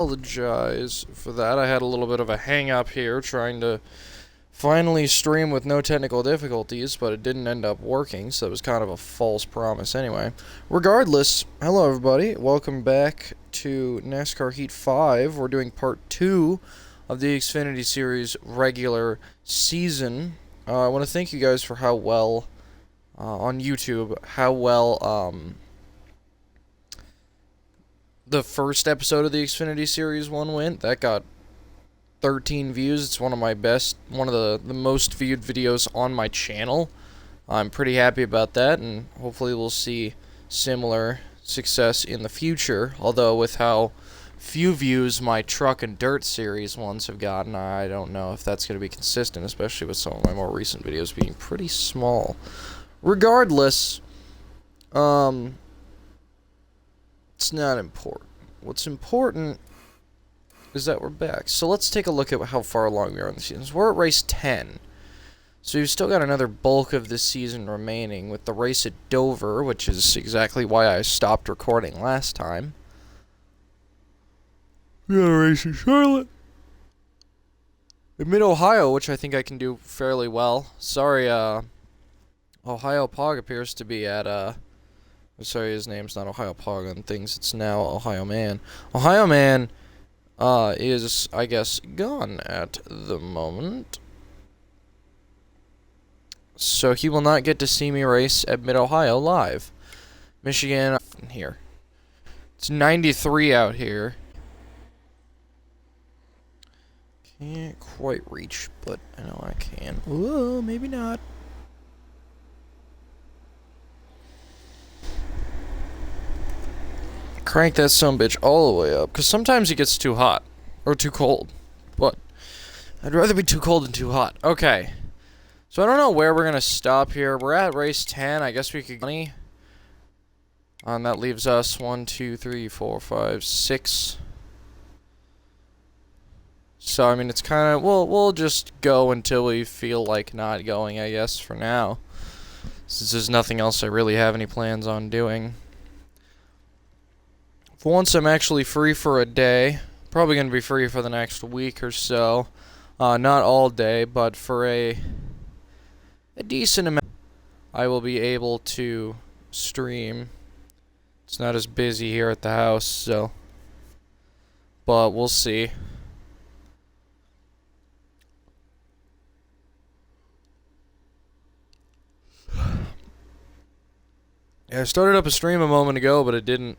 Apologize for that. I had a little bit of a hang up here trying to finally stream with no technical difficulties, but it didn't end up working, so it was kind of a false promise anyway. Regardless, hello everybody. Welcome back to NASCAR Heat 5. We're doing part 2 of the Xfinity Series regular season. I want to thank you guys for how well, on YouTube, how well, the first episode of the Xfinity Series 1 went. That got 13 views. It's one of the most viewed videos on my channel. I'm pretty happy about that, and hopefully we'll see similar success in the future. Although with how few views my truck and dirt series ones have gotten, I don't know if that's going to be consistent, especially with some of my more recent videos being pretty small. Regardless, it's not important. What's important is that we're back. So let's take a look at how far along we are in the season. So we're at race 10. So we've still got another bulk of this season remaining with the race at Dover, which is exactly why I stopped recording last time. We got a race in Charlotte. In Mid-Ohio, which I think I can do fairly well. Sorry, Ohio Pog appears to be at, sorry, his name's not Ohio Pog on things. It's now Ohio Man. Ohio Man is, I guess, gone at the moment. So he will not get to see me race at Mid-Ohio live. Michigan, here. It's 93 out here. Can't quite reach, but I know I can. Whoa, maybe not. Crank that sumbitch all the way up, because sometimes it gets too hot, or too cold, but I'd rather be too cold than too hot. Okay, so I don't know where we're going to stop here. We're at race 10, I guess we could go, and that leaves us 1, 2, 3, 4, 5, 6. So, I mean, it's kind of, we'll just go until we feel like not going, I guess, for now, since there's nothing else I really have any plans on doing. For once, I'm actually free for a day. Probably going to be free for the next week or so. Not all day, but for a decent amount, I will be able to stream. It's not as busy here at the house, so. But we'll see. Yeah, I started up a stream a moment ago, but it didn't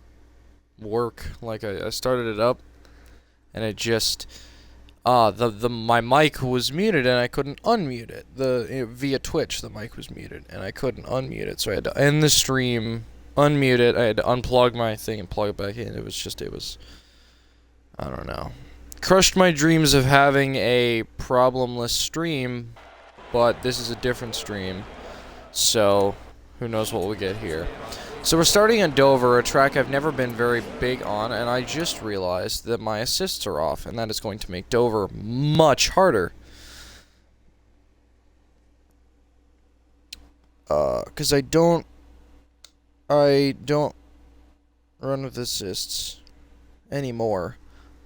work. Like I started it up and it just my mic was muted and I couldn't unmute it. Via Twitch the mic was muted and I couldn't unmute it, so I had to end the stream, unmute it. I had to unplug my thing and plug it back in. It was I don't know. Crushed my dreams of having a problemless stream, but this is a different stream. So who knows what we'll get here. So we're starting at Dover, a track I've never been very big on, and I just realized that my assists are off, and that is going to make Dover much harder. Because I don't run with assists anymore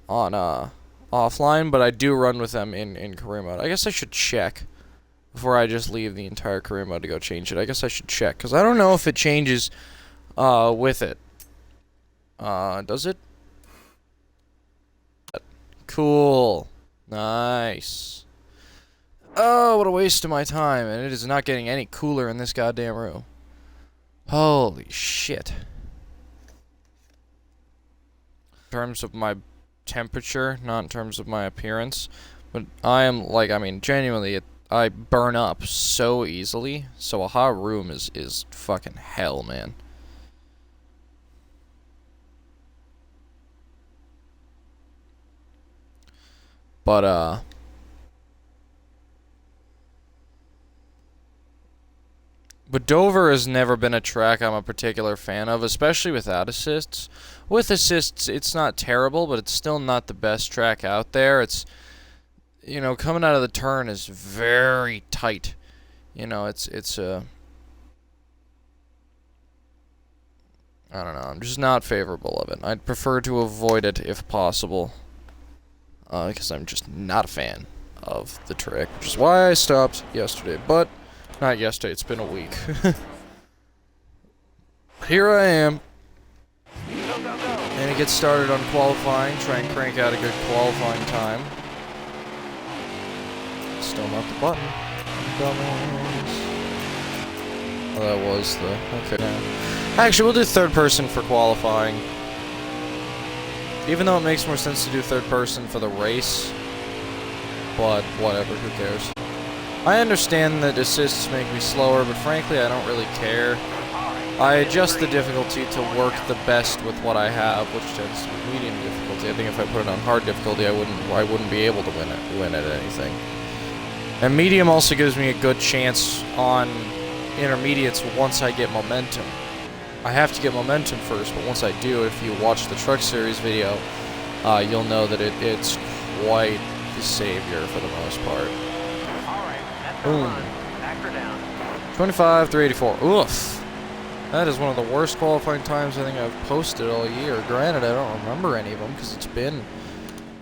on offline, but I do run with them in career mode. I guess I should check before I just leave the entire career mode to go change it. I guess I should check, because I don't know if it changes with it. Does it? Cool. Nice. Oh, what a waste of my time, and it is not getting any cooler in this goddamn room. Holy shit. In terms of my temperature, not in terms of my appearance, but I am, like, I mean, genuinely, I burn up so easily, so a hot room is fucking hell, man. But Dover has never been a track I'm a particular fan of, especially without assists. With assists, it's not terrible, but it's still not the best track out there. It's, you know, coming out of the turn is very tight. You know, it's I don't know, I'm just not favorable of it. I'd prefer to avoid it if possible. because I'm just not a fan of the trick, which is why I stopped yesterday. But not yesterday, it's been a week. Here I am. And it gets started on qualifying. Try and crank out a good qualifying time. Still not the button. Dumbass. Oh, that was the... Okay. Actually, we'll do third person for qualifying. Even though it makes more sense to do third person for the race. But whatever, who cares? I understand that assists make me slower, but frankly, I don't really care. I adjust the difficulty to work the best with what I have, which tends to be medium difficulty. I think if I put it on hard difficulty, I wouldn't be able to win at anything. And medium also gives me a good chance on intermediates once I get momentum. I have to get momentum first, but once I do, if you watch the Truck Series video, you'll know that it's quite the savior for the most part. Boom. 25-384. Oof. That is one of the worst qualifying times I think I've posted all year. Granted, I don't remember any of them because it's been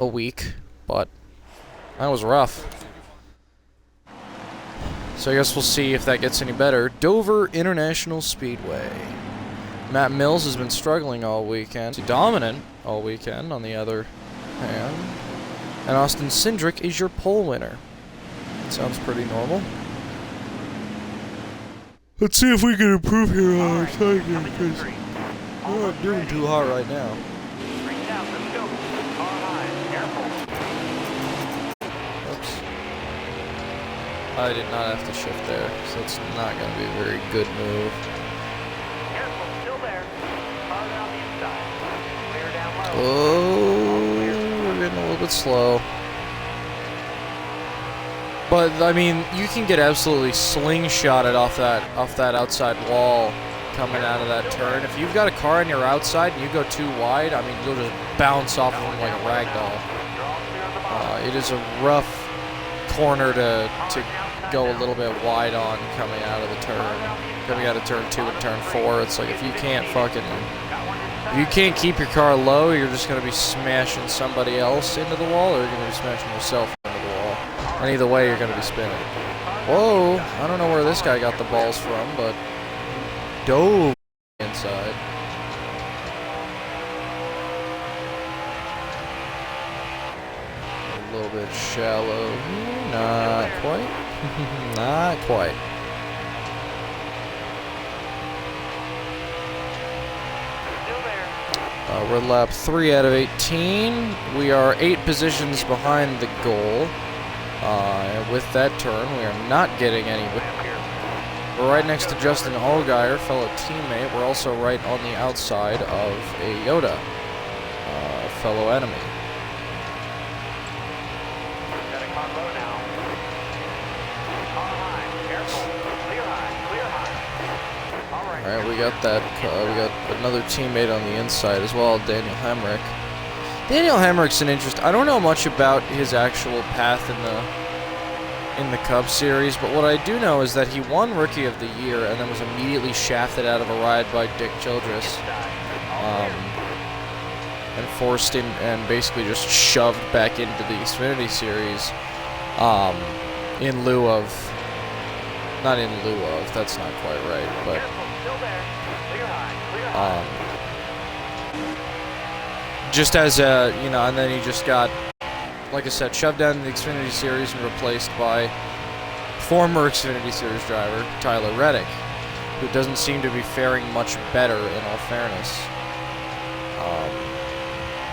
a week, but that was rough. So I guess we'll see if that gets any better. Dover International Speedway. Matt Mills has been struggling all weekend. He's dominant all weekend, on the other hand. And Austin Cindric is your pole winner. Sounds pretty normal. Let's see if we can improve here on our timing, because we're not doing too hot right now. Oops. I did not have to shift there, so it's not going to be a very good move. Oh, we're getting a little bit slow. But I mean, you can get absolutely slingshotted off that outside wall coming out of that turn. If you've got a car on your outside and you go too wide, I mean, you'll just bounce off of them like a rag doll. It is a rough corner to go a little bit wide on coming out of the turn. Coming out of turn 2 and turn 4, it's like if you can't keep your car low, you're just gonna be smashing somebody else into the wall, or you're gonna be smashing yourself into the wall. And either way, you're gonna be spinning. Whoa! I don't know where this guy got the balls from, but dove inside. A little bit shallow. Not quite. Not quite. We're lap 3 out of 18. We are 8 positions behind the goal. And with that turn, we are not getting any. We're right next to Justin Allgaier, fellow teammate. We're also right on the outside of a Yoda, fellow enemy. Alright, we got that. We got another teammate on the inside as well, Daniel Hemrick. Daniel Hemrick's an interest. I don't know much about his actual path in the Cup Series, but what I do know is that he won Rookie of the Year and then was immediately shafted out of a ride by Dick Childress, and forced in and basically just shoved back into the Xfinity Series, in lieu of, not in lieu of, that's not quite right, but just as a, you know, and then he just got, like I said, shoved down in the Xfinity Series and replaced by former Xfinity Series driver Tyler Reddick, who doesn't seem to be faring much better, in all fairness.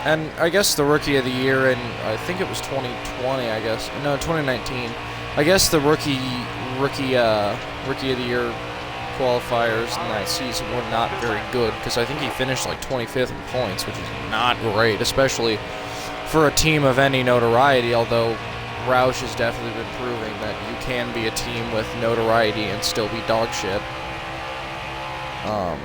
And I guess the Rookie of the Year, and I think it was 2020, I guess, no, 2019. I guess the Rookie of the Year qualifiers in that season were not very good, because I think he finished like 25th in points, which is not great, especially for a team of any notoriety, although Roush has definitely been proving that you can be a team with notoriety and still be dog shit. I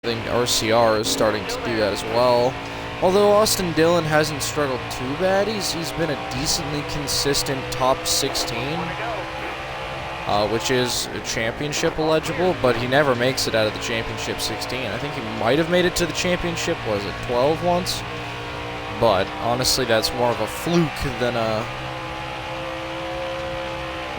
think RCR is starting to do that as well. Although Austin Dillon hasn't struggled too bad, he's been a decently consistent top 16. Which is championship eligible, but he never makes it out of the championship 16. I think he might have made it to the championship, was it 12 once? but honestly, that's more of a fluke than a...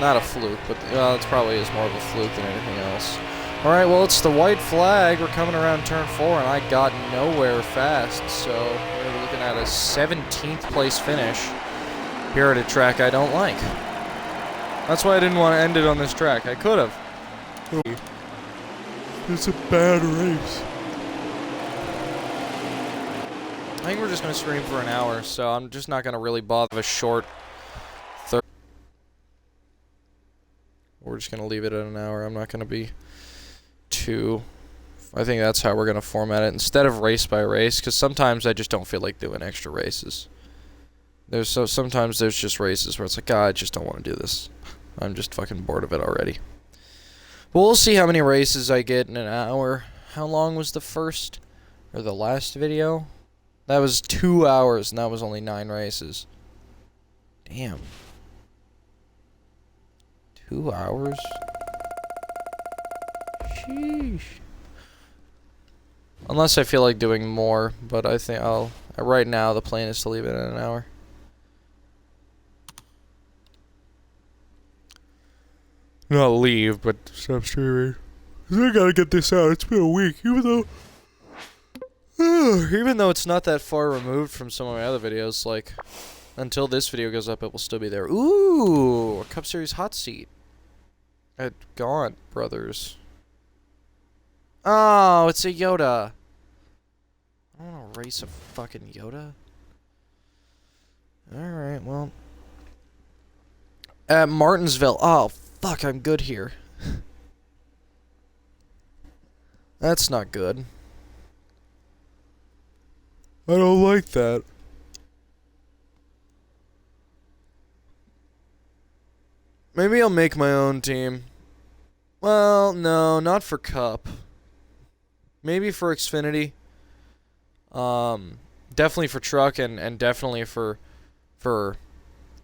Not a fluke, but it probably is more of a fluke than anything else. Alright, well, it's the white flag. We're coming around turn 4, and I got nowhere fast, so we're looking at a 17th place finish here at a track I don't like. That's why I didn't want to end it on this track. I could have. It's a bad race. I think we're just going to stream for an hour, so I'm just not going to really bother with a short third. We're just going to leave it at an hour. I'm not going to be too... I think that's how we're going to format it, instead of race by race, because sometimes I just don't feel like doing extra races. Sometimes there's just races where it's like, God, I just don't want to do this. I'm just fucking bored of it already. But we'll see how many races I get in an hour. How long was the first or the last video? That was 2 hours, and that was only 9 races. Damn. 2 hours? Sheesh. Unless I feel like doing more, but I think right now the plan is to leave it at an hour. Not leave, but stop streaming. I gotta get this out. It's been a week, even though it's not that far removed from some of my other videos. Like, until this video goes up, it will still be there. Ooh, a Cup Series hot seat at Gaunt Brothers. Oh, it's a Yoda. I want to race a fucking Yoda. All right, well, at Martinsville. Oh. Fuck, I'm good here. That's not good. I don't like that. Maybe I'll make my own team. Well, no, not for Cup. Maybe for Xfinity. Definitely for Truck and definitely for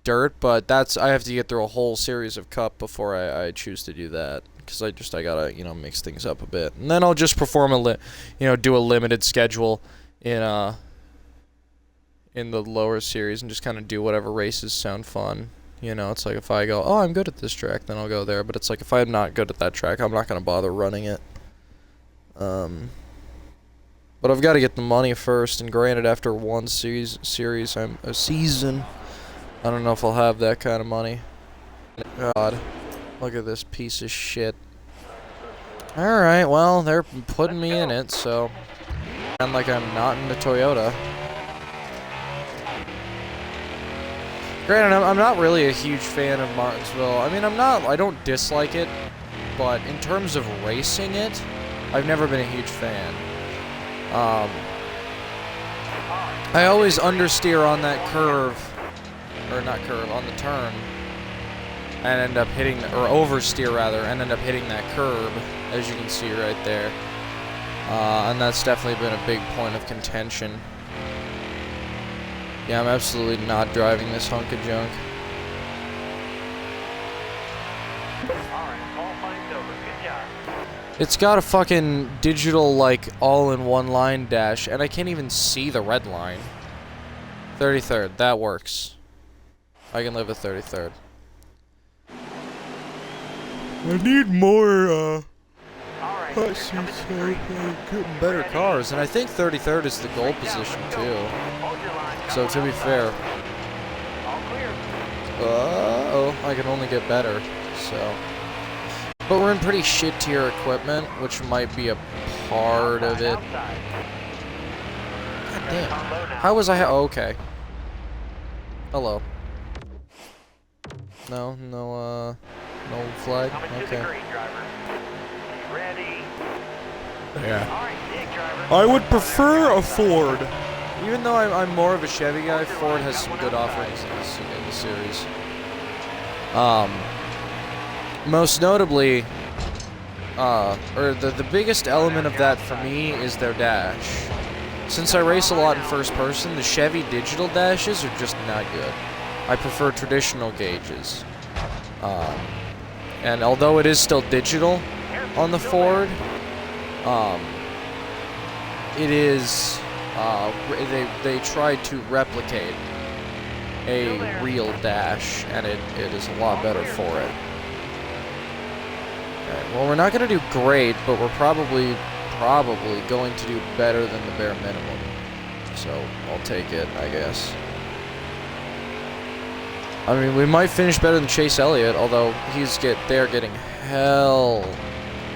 Dirt, but I have to get through a whole series of Cup before I choose to do that, because I gotta, you know, mix things up a bit, and then I'll just perform do a limited schedule in the lower series and just kind of do whatever races sound fun. You know, it's like if I go, oh, I'm good at this track, then I'll go there, but it's like if I'm not good at that track, I'm not gonna bother running it. But I've got to get the money first, and granted, after one season, I don't know if I'll have that kind of money. God, look at this piece of shit. Alright, well, they're putting me in it, so... I'm like I'm not in the Toyota. Granted, I'm not really a huge fan of Martinsville. I mean, I don't dislike it, but in terms of racing it, I've never been a huge fan. I always understeer on that curve. Or not curve, on the turn, and end up hitting, or oversteer rather, and end up hitting that curb, as you can see right there. And that's definitely been a big point of contention. Yeah, I'm absolutely not driving this hunk of junk. It's got a fucking digital, like, all-in-one line dash, and I can't even see the red line. 33rd, that works. I can live with 33rd. I need more, hot seats so getting better cars, and I think 33rd is the goal position, too. So, to be fair... I can only get better, so... But we're in pretty shit tier equipment, which might be a part of it. God damn. How was I... Oh, okay. Hello. No flag? Okay. Yeah. I would prefer a Ford. Even though I'm more of a Chevy guy, Ford has some good offerings in the series. Most notably, or the biggest element of that for me is their dash. Since I race a lot in first person, the Chevy digital dashes are just not good. I prefer traditional gauges. And although it is still digital on the Ford, it is they tried to replicate a real dash, and it is a lot better for it. Okay, well, we're not going to do great, but we're probably going to do better than the bare minimum. So I'll take it, I guess. I mean, we might finish better than Chase Elliott, although they're getting hell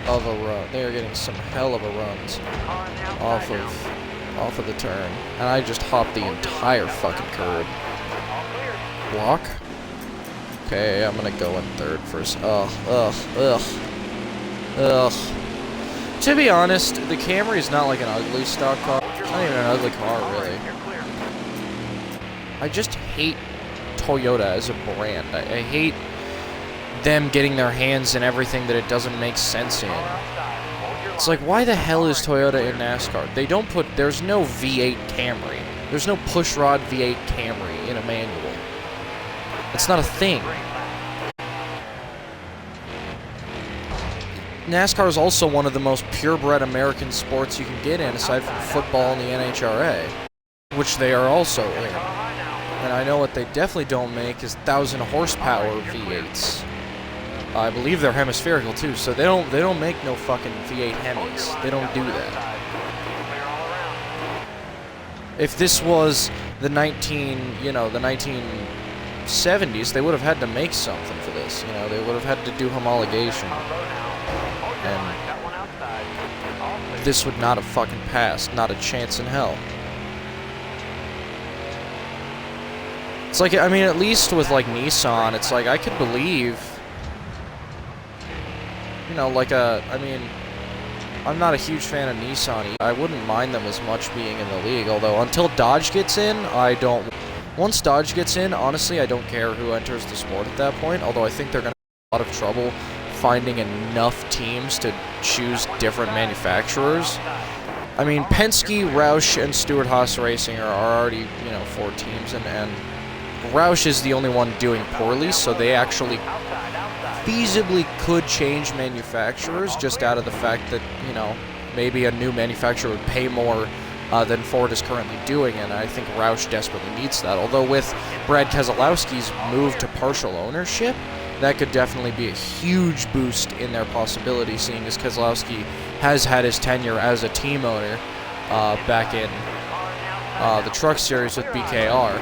of a run. They are getting some hell of a runs off of the turn, and I just hopped the entire fucking curb. Block. Okay, I'm gonna go in third first. Ugh. To be honest, the Camry is not like an ugly stock car. It's not even an ugly car, really. I just hate Toyota as a brand. I hate them getting their hands in everything that it doesn't make sense in. It's like, why the hell is Toyota in NASCAR? They don't put, there's no V8 Camry. There's no pushrod V8 Camry in a manual. It's not a thing. NASCAR is also one of the most purebred American sports you can get in, aside from football and the NHRA, which they are also in. And I know what they definitely don't make is 1,000 horsepower V8s. I believe they're hemispherical too, so they don't make no fucking V8 Hemis. They don't do that. If this was the 1970s, they would have had to make something for this. You know, they would have had to do homologation, and this would not have fucking passed. Not a chance in hell. It's like, I mean, at least with, like, Nissan, it's like, I could believe, you know, like I mean, I'm not a huge fan of Nissan. I wouldn't mind them as much being in the league, although until Dodge gets in, I don't. Once Dodge gets in, honestly, I don't care who enters the sport at that point, although I think they're going to have a lot of trouble finding enough teams to choose different manufacturers. I mean, Penske, Roush, and Stewart-Haas Racing are already, you know, 4 teams, and Roush is the only one doing poorly, so they actually feasibly could change manufacturers just out of the fact that, you know, maybe a new manufacturer would pay more than Ford is currently doing, and I think Roush desperately needs that. Although with Brad Keselowski's move to partial ownership, that could definitely be a huge boost in their possibility, seeing as Keselowski has had his tenure as a team owner back in the Truck Series with BKR.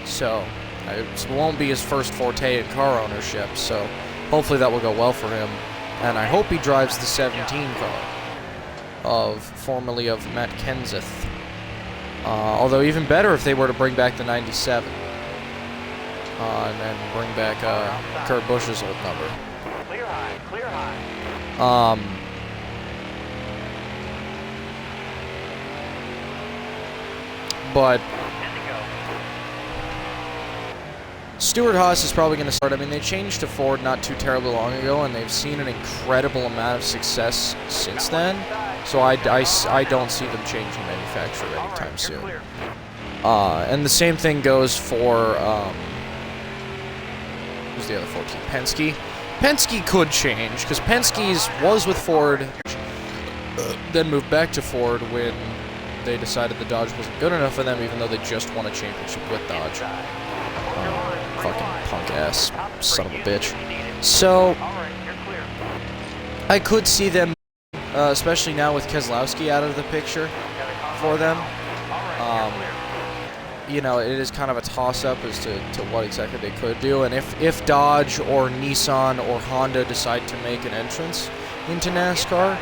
So it won't be his first forte in car ownership, so hopefully that will go well for him. And I hope he drives the 17 car, formerly of Matt Kenseth. Although even better if they were to bring back the 97. And then bring back Kurt Busch's old number. Clear high. But Stewart-Haas is probably going to start. I mean, they changed to Ford not too terribly long ago, and they've seen an incredible amount of success since then. So I don't see them changing manufacturer anytime soon. And the same thing goes for who's the other Ford team? Penske. Penske could change, because Penske's was with Ford, then moved back to Ford when they decided the Dodge wasn't good enough for them, even though they just won a championship with Dodge. Fucking punk-ass son of a bitch. So, I could see them, especially now with Keselowski out of the picture for them. You know, it is kind of a toss-up as to what exactly they could do. And if Dodge or Nissan or Honda decide to make an entrance into NASCAR,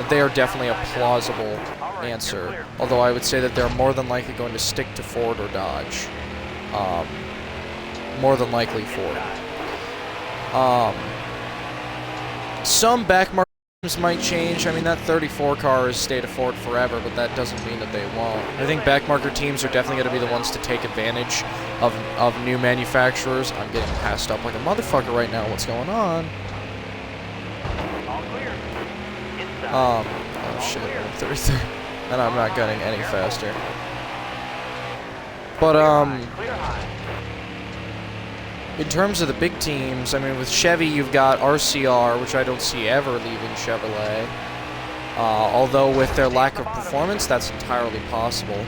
they are definitely a plausible answer. Although I would say that they're more than likely going to stick to Ford or Dodge. More than likely Ford. Some backmarkers might change. I mean, that 34 car has stayed a Ford forever, but that doesn't mean that they won't. I think backmarker teams are definitely going to be the ones to take advantage of new manufacturers. I'm getting passed up like a motherfucker right now. What's going on? Oh shit, I'm 33. And I'm not gunning any faster. But, in terms of the big teams, I mean, with Chevy, you've got RCR, which I don't see ever leaving Chevrolet. Although with their lack of performance, that's entirely possible.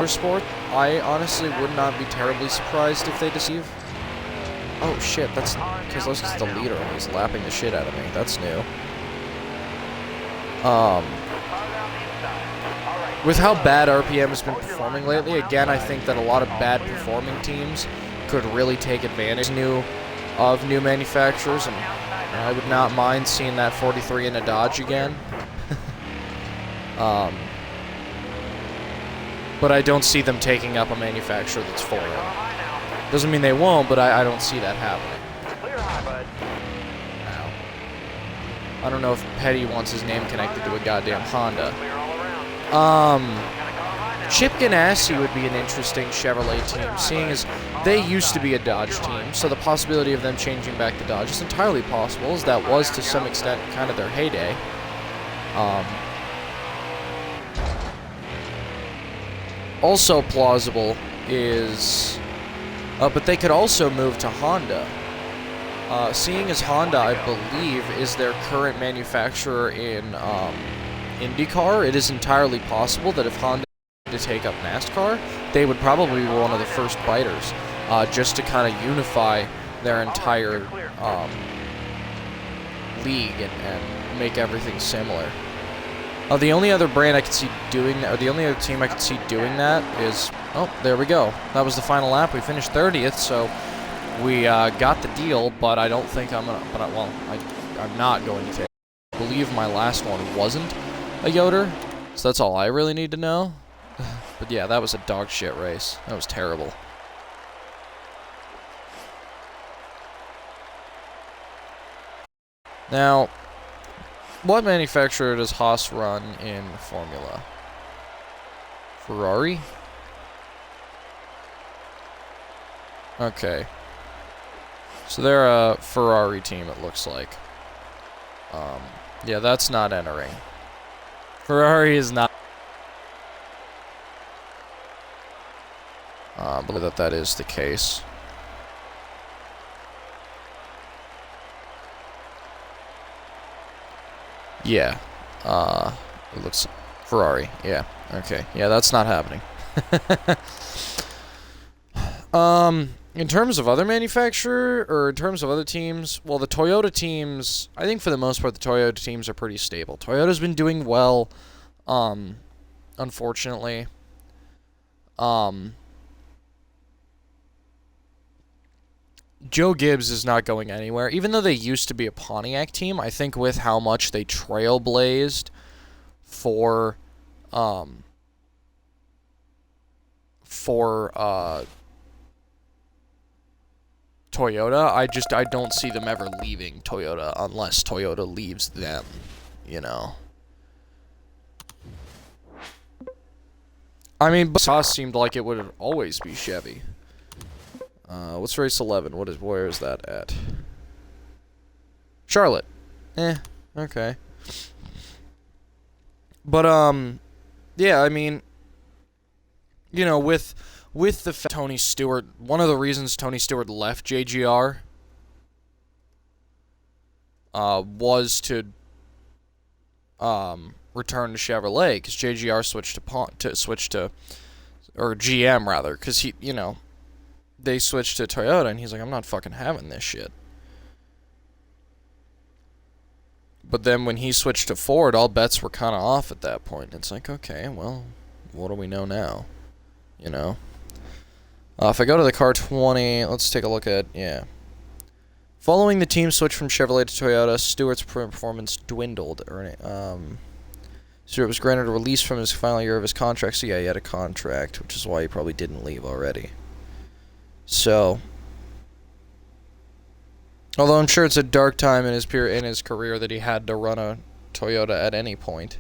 Sport, I honestly would not be terribly surprised if they deceive. Oh shit, that's because Leski's the leader and he's lapping the shit out of me. That's new. With how bad RPM has been performing lately, again, I think that a lot of bad performing teams could really take advantage of new manufacturers, and I would not mind seeing that 43 in a Dodge again. But I don't see them taking up a manufacturer that's for them. Doesn't mean they won't, but I don't see that happening. Now, I don't know if Petty wants his name connected to a goddamn Honda. Chip Ganassi would be an interesting Chevrolet team, seeing as they used to be a Dodge team, so the possibility of them changing back to Dodge is entirely possible, as that was to some extent kind of their heyday. Also plausible is, but they could also move to Honda. Seeing as Honda, I believe, is their current manufacturer in IndyCar, it is entirely possible that if Honda to take up NASCAR, they would probably be one of the first biters, just to kind of unify their entire league and make everything similar. The only other brand I could see doing that, or the only other team I could see doing that is, oh, there we go. That was the final lap. We finished 30th, so we got the deal, but I don't think I'm going to, I'm not going to take it. I believe my last one wasn't a Yoder, so that's all I really need to know. But yeah, that was a dog shit race. That was terrible. Now, what manufacturer does Haas run in Formula? Ferrari? Okay. So they're a Ferrari team, it looks like. Yeah, that's not entering. Ferrari is not. I believe that is the case. Yeah. It looks Ferrari. Yeah. Okay. Yeah, that's not happening. In terms of other manufacturer, or in terms of other teams, well, the Toyota teams, I think for the most part, the Toyota teams are pretty stable. Toyota's been doing well, unfortunately. Joe Gibbs is not going anywhere. Even though they used to be a Pontiac team, I think with how much they trailblazed for Toyota, I don't see them ever leaving Toyota unless Toyota leaves them, you know. I mean, Haas seemed like it would always be Chevy. What's race 11? Where is that at? Charlotte. Okay. But, yeah, I mean, you know, with the Tony Stewart, one of the reasons Tony Stewart left JGR, was to, return to Chevrolet, because JGR switched to, or GM, rather, because he, you know, they switched to Toyota, and he's like, I'm not fucking having this shit. But then when he switched to Ford, all bets were kind of off at that point. It's like, okay, well, what do we know now? You know? If I go to the car 20, let's take a look at, yeah. Following the team switch from Chevrolet to Toyota, Stewart's performance dwindled. Stewart was granted a release from his final year of his contract, so yeah, he had a contract, which is why he probably didn't leave already. So, although I'm sure it's a dark time in his career that he had to run a Toyota at any point.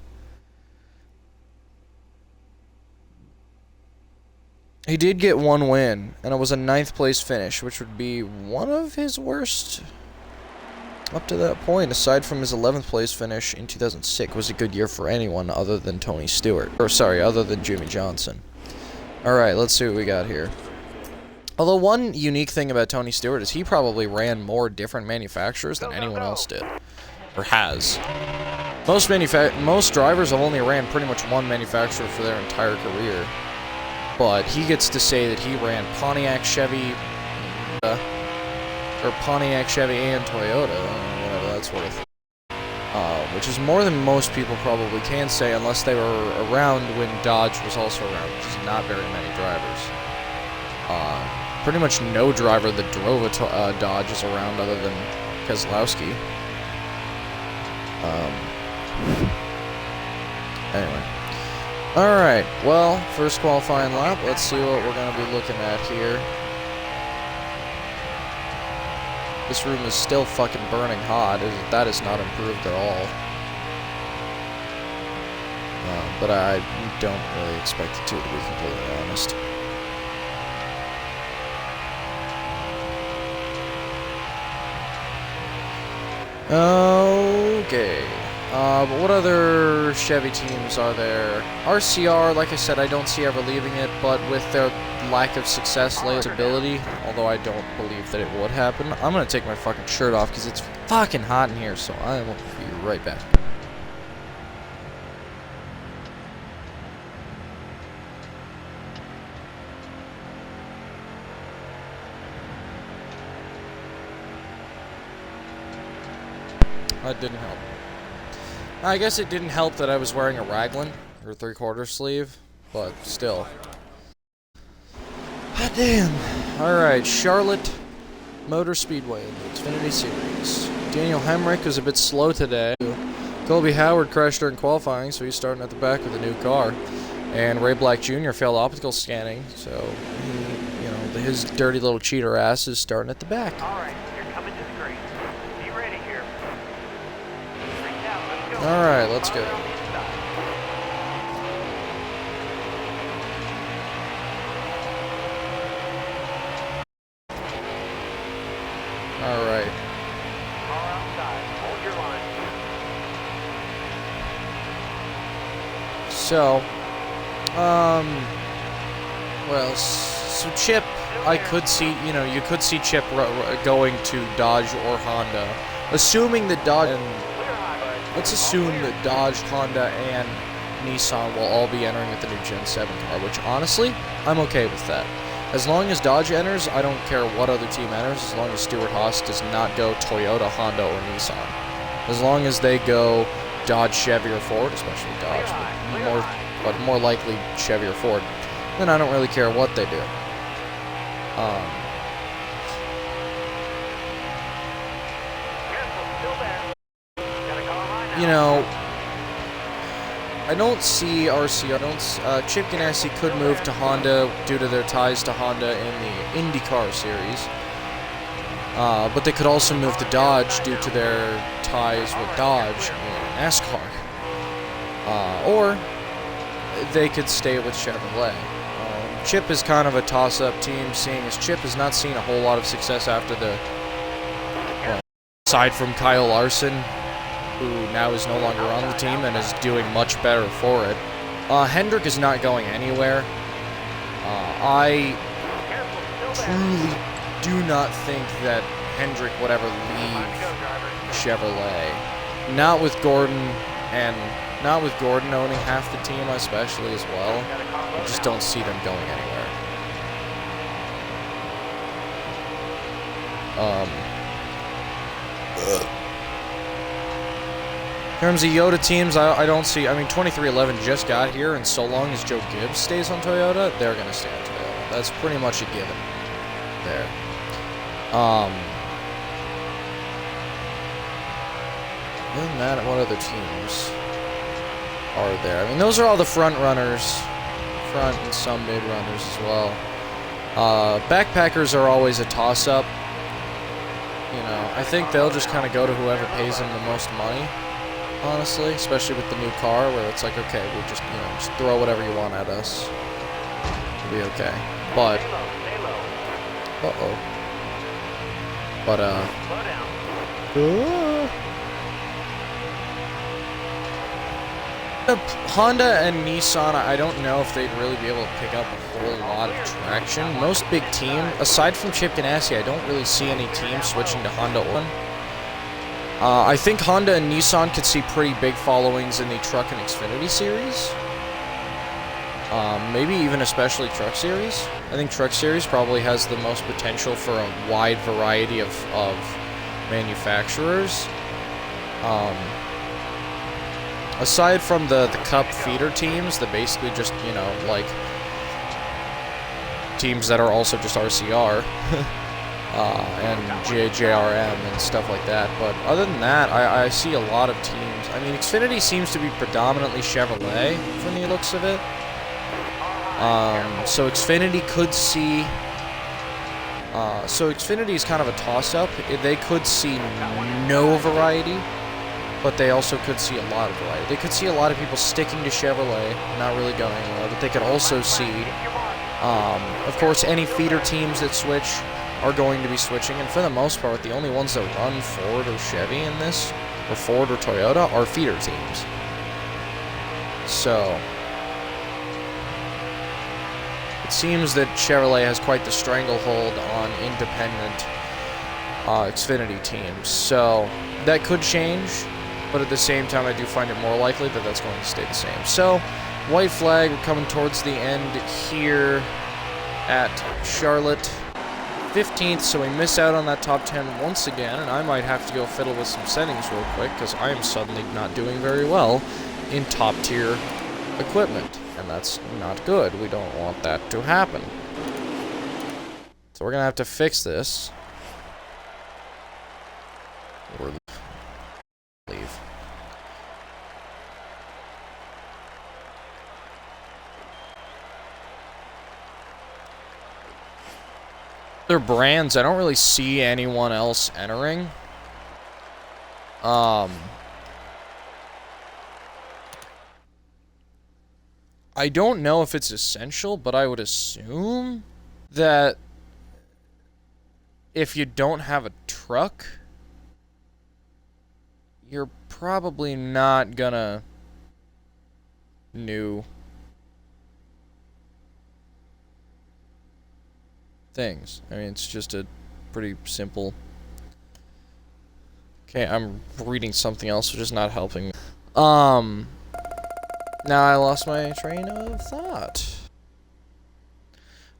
He did get one win, and it was a 9th place finish, which would be one of his worst up to that point, aside from his 11th place finish in 2006. Was a good year for anyone other than Tony Stewart. Or, sorry, other than Jimmy Johnson. Alright, let's see what we got here. Although one unique thing about Tony Stewart is he probably ran more different manufacturers than anyone else did. or has. Most drivers have only ran pretty much one manufacturer for their entire career. But he gets to say that he ran Pontiac, Chevy, or Pontiac, Chevy, and Toyota, whatever that's worth. Which is more than most people probably can say, unless they were around when Dodge was also around, which is not very many drivers. Pretty much no driver that drove a Dodge is around other than Keselowski. Anyway. Alright, well, first qualifying lap. Let's see what we're going to be looking at here. This room is still fucking burning hot. That is not improved at all. But I don't really expect it to be completely honest. Okay. But what other Chevy teams are there? RCR, like I said, I don't see ever leaving it, but with their lack of success, ability, although I don't believe that it would happen. I'm gonna take my fucking shirt off because it's fucking hot in here, so I will be right back. That didn't help. I guess it didn't help that I was wearing a raglan, or 3/4 sleeve, but still. God damn. Alright, Charlotte Motor Speedway in the Xfinity Series. Daniel Hemrick was a bit slow today. Colby Howard crashed during qualifying, so he's starting at the back with a new car. And Ray Black Jr. failed optical scanning, so he, you know, his dirty little cheater ass is starting at the back. Alright, you're coming to the green. Be ready here. Alright, let's go. Alright. Car outside. Hold your line. So, well, so Chip, I could see, you know, you could see Chip going to Dodge or Honda. Assuming that Dodge and, let's assume that Dodge, Honda, and Nissan will all be entering with the new Gen 7 car, which honestly, I'm okay with that. As long as Dodge enters, I don't care what other team enters, as long as Stewart Haas does not go Toyota, Honda, or Nissan. As long as they go Dodge, Chevy, or Ford, especially Dodge, but more likely Chevy or Ford, then I don't really care what they do. You know, I don't see RCR. Chip Ganassi could move to Honda due to their ties to Honda in the IndyCar series. But they could also move to Dodge due to their ties with Dodge in NASCAR. Or they could stay with Chevrolet. Chip is kind of a toss-up team, seeing as Chip has not seen a whole lot of success after the... Well, aside from Kyle Larson, who now is no longer on the team and is doing much better for it. Hendrick is not going anywhere. I truly do not think that Hendrick would ever leave Chevrolet. Not with Gordon owning half the team, especially as well. I just don't see them going anywhere. In terms of Toyota teams, I don't see... I mean, 2311 just got here, and so long as Joe Gibbs stays on Toyota, they're going to stay on Toyota. That's pretty much a given there. Other than that, what other teams are there? I mean, those are all the front runners. Front and some mid runners as well. Backpackers are always a toss-up. You know, I think they'll just kind of go to whoever pays them the most money. Honestly, especially with the new car, where it's like, okay, we'll just, you know, just throw whatever you want at us. It'll be okay. But, Honda and Nissan, I don't know if they'd really be able to pick up a whole lot of traction. Most big team, aside from Chip Ganassi, I don't really see any teams switching to Honda or I think Honda and Nissan could see pretty big followings in the Truck and Xfinity series. Maybe even especially Truck Series. I think Truck Series probably has the most potential for a wide variety of manufacturers. Aside from the Cup feeder teams that basically just, you know, like, teams that are also just RCR. And JRM and stuff like that. But other than that, I see a lot of teams. I mean, Xfinity seems to be predominantly Chevrolet from the looks of it. So Xfinity could see... so Xfinity is kind of a toss-up. They could see no variety, but they also could see a lot of variety. They could see a lot of people sticking to Chevrolet, not really going anywhere, but they could also see, of course, any feeder teams that switch are going to be switching, and for the most part, the only ones that run Ford or Chevy in this, or Ford or Toyota, are feeder teams. So, it seems that Chevrolet has quite the stranglehold on independent Xfinity teams. So, that could change, but at the same time, I do find it more likely that that's going to stay the same. So, white flag, we're coming towards the end here at Charlotte. 15th, so we miss out on that top 10 once again, and I might have to go fiddle with some settings real quick, because I am suddenly not doing very well in top-tier equipment, and that's not good. We don't want that to happen. So we're going to have to fix this. Or leave. Other brands, I don't really see anyone else entering. I don't know if it's essential, but I would assume that if you don't have a truck, you're probably not gonna new things. I mean, it's just a pretty simple... Okay, I'm reading something else, which is not helping me. Now I lost my train of thought.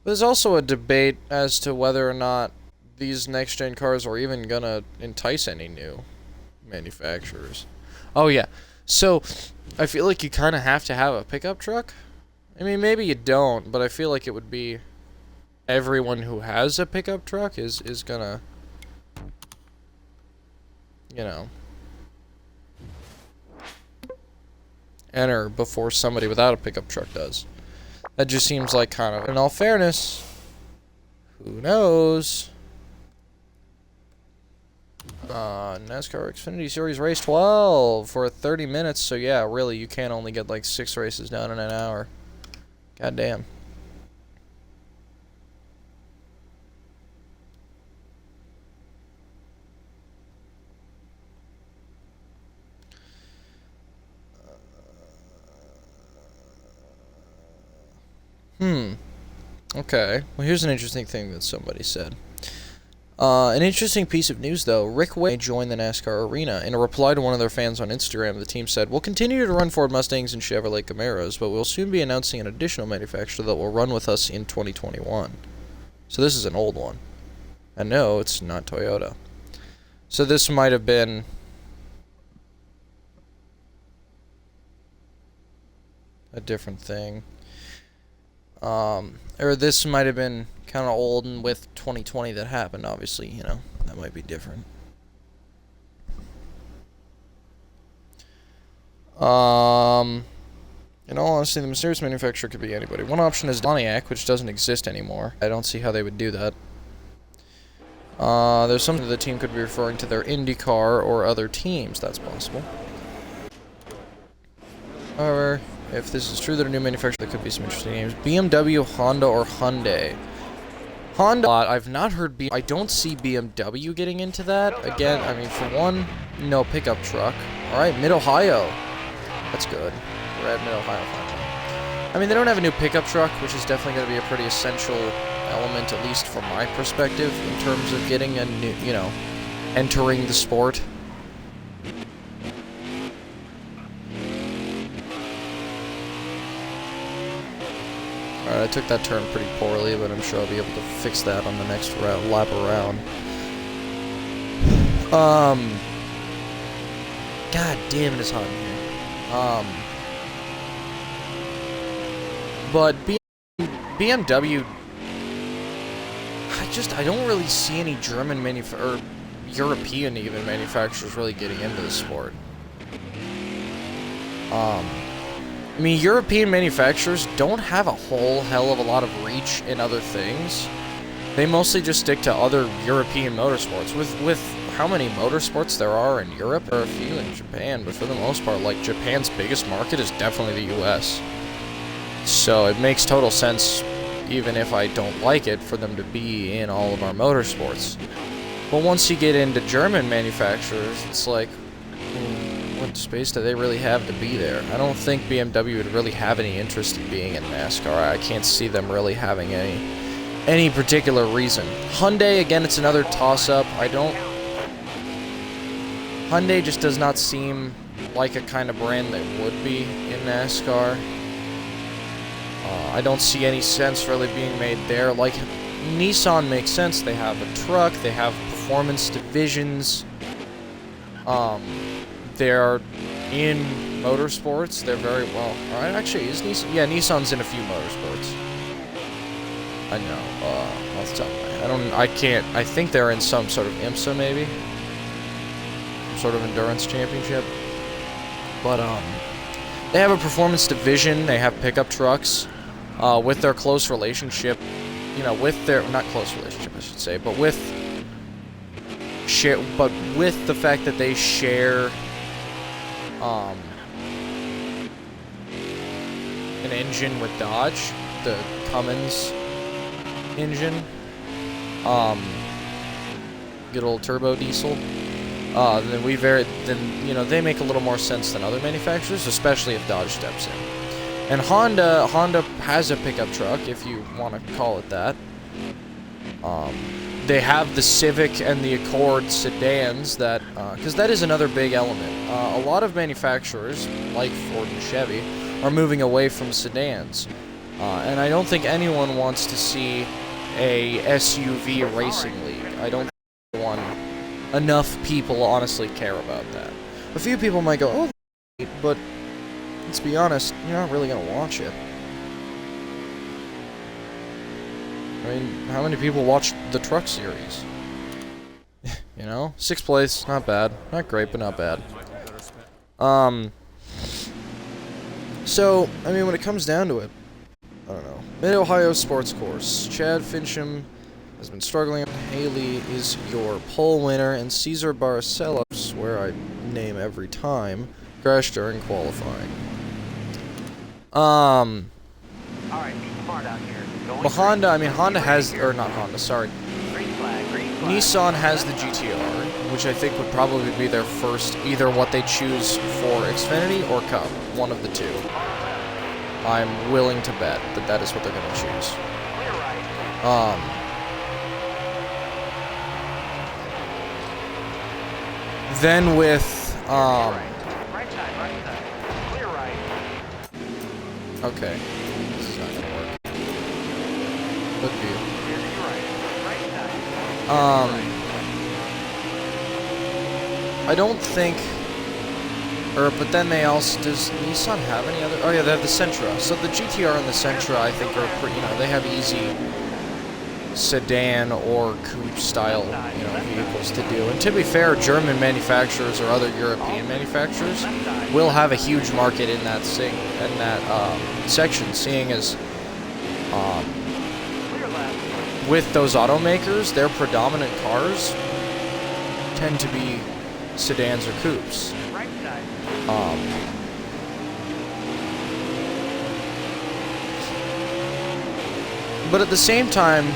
There's also a debate as to whether or not these next-gen cars are even gonna entice any new manufacturers. Oh, yeah. So, I feel like you kind of have to have a pickup truck. I mean, maybe you don't, but I feel like it would be... Everyone who has a pickup truck is gonna... You know... enter before somebody without a pickup truck does. That just seems like kind of... In all fairness... Who knows? NASCAR Xfinity Series Race 12 for 30 minutes. So yeah, really, you can't only get like 6 races done in an hour. God damn. Okay. Well, here's an interesting thing that somebody said. An interesting piece of news, though. Rick Wade joined the NASCAR arena. In a reply to one of their fans on Instagram, the team said, "We'll continue to run Ford Mustangs and Chevrolet Camaros, but we'll soon be announcing an additional manufacturer that will run with us in 2021. So this is an old one. And no, it's not Toyota. So this might have been... a different thing. Or this might have been kind of old, and with 2020 that happened, obviously, you know, that might be different. In all honesty, the mysterious manufacturer could be anybody. One option is Pontiac, which doesn't exist anymore. I don't see how they would do that. There's something the team could be referring to their IndyCar or other teams. That's possible. However, if this is true that a new manufacturer, there could be some interesting names. BMW, Honda, or Hyundai. Honda, I've not heard I don't see BMW getting into that. Again, I mean, for one, no pickup truck. Alright, Mid-Ohio. That's good. We're at Mid-Ohio finally. I mean, they don't have a new pickup truck, which is definitely going to be a pretty essential element, at least from my perspective, in terms of getting a new, you know, entering the sport. Alright, I took that turn pretty poorly, but I'm sure I'll be able to fix that on the next lap around. God damn it, it's hot in here. But BMW, I don't really see any German or European even manufacturers really getting into the sport. I mean, European manufacturers don't have a whole hell of a lot of reach in other things. They mostly just stick to other European motorsports. With how many motorsports there are in Europe, there are a few in Japan, but for the most part, like, Japan's biggest market is definitely the US. So it makes total sense, even if I don't like it, for them to be in all of our motorsports. But once you get into German manufacturers, it's like, what space do they really have to be there? I don't think BMW would really have any interest in being in NASCAR. I can't see them really having any particular reason. Hyundai, again, it's another toss-up. Hyundai just does not seem like a kind of brand that would be in NASCAR. I don't see any sense really being made there. Like, Nissan makes sense. They have a truck, they have performance divisions. They're in motorsports. They're very well. Alright, actually, is Nissan? Yeah, Nissan's in a few motorsports. I know. Off the top of my head. I think they're in some sort of IMSA, maybe. Some sort of endurance championship. But, they have a performance division. They have pickup trucks. With their close relationship, with their, not close relationship, I should say, but with the fact that they share an engine with Dodge, the Cummins engine, good old turbo diesel, then they make a little more sense than other manufacturers, especially if Dodge steps in. And Honda has a pickup truck, if you want to call it that. They have the Civic and the Accord sedans that, because that is another big element. A lot of manufacturers, like Ford and Chevy, are moving away from sedans. And I don't think anyone wants to see a SUV racing league. I don't think enough people honestly care about that. A few people might go, oh, but let's be honest, you're not really going to watch it. I mean, how many people watch the Truck Series? 6th place, not bad. Not great, but not bad. So, I mean, when it comes down to it, I don't know. Mid-Ohio Sports Course. Chad Fincham has been struggling. Haley is your pole winner, and Cesar Barcelo, where I name every time, crashed during qualifying. Alright, be smart out here. Well, Honda has, or not Honda, sorry. Green flag, green flag. Nissan has the GTR, which I think would probably be their first, either what they choose for Xfinity or Cup, one of the two. I'm willing to bet that that is what they're going to choose. Clear right. Then with, Right side, clear right. okay, this is not going to work. Good view. Here's your right side. I don't think, but then they also, does Nissan have any other, oh yeah, they have the Sentra. So the GTR and the Sentra, I think, are pretty, they have easy sedan or coupe style, vehicles to do. And to be fair, German manufacturers or other European manufacturers will have a huge market in that section, seeing as, with those automakers, their predominant cars tend to be sedans or coupes. But at the same time,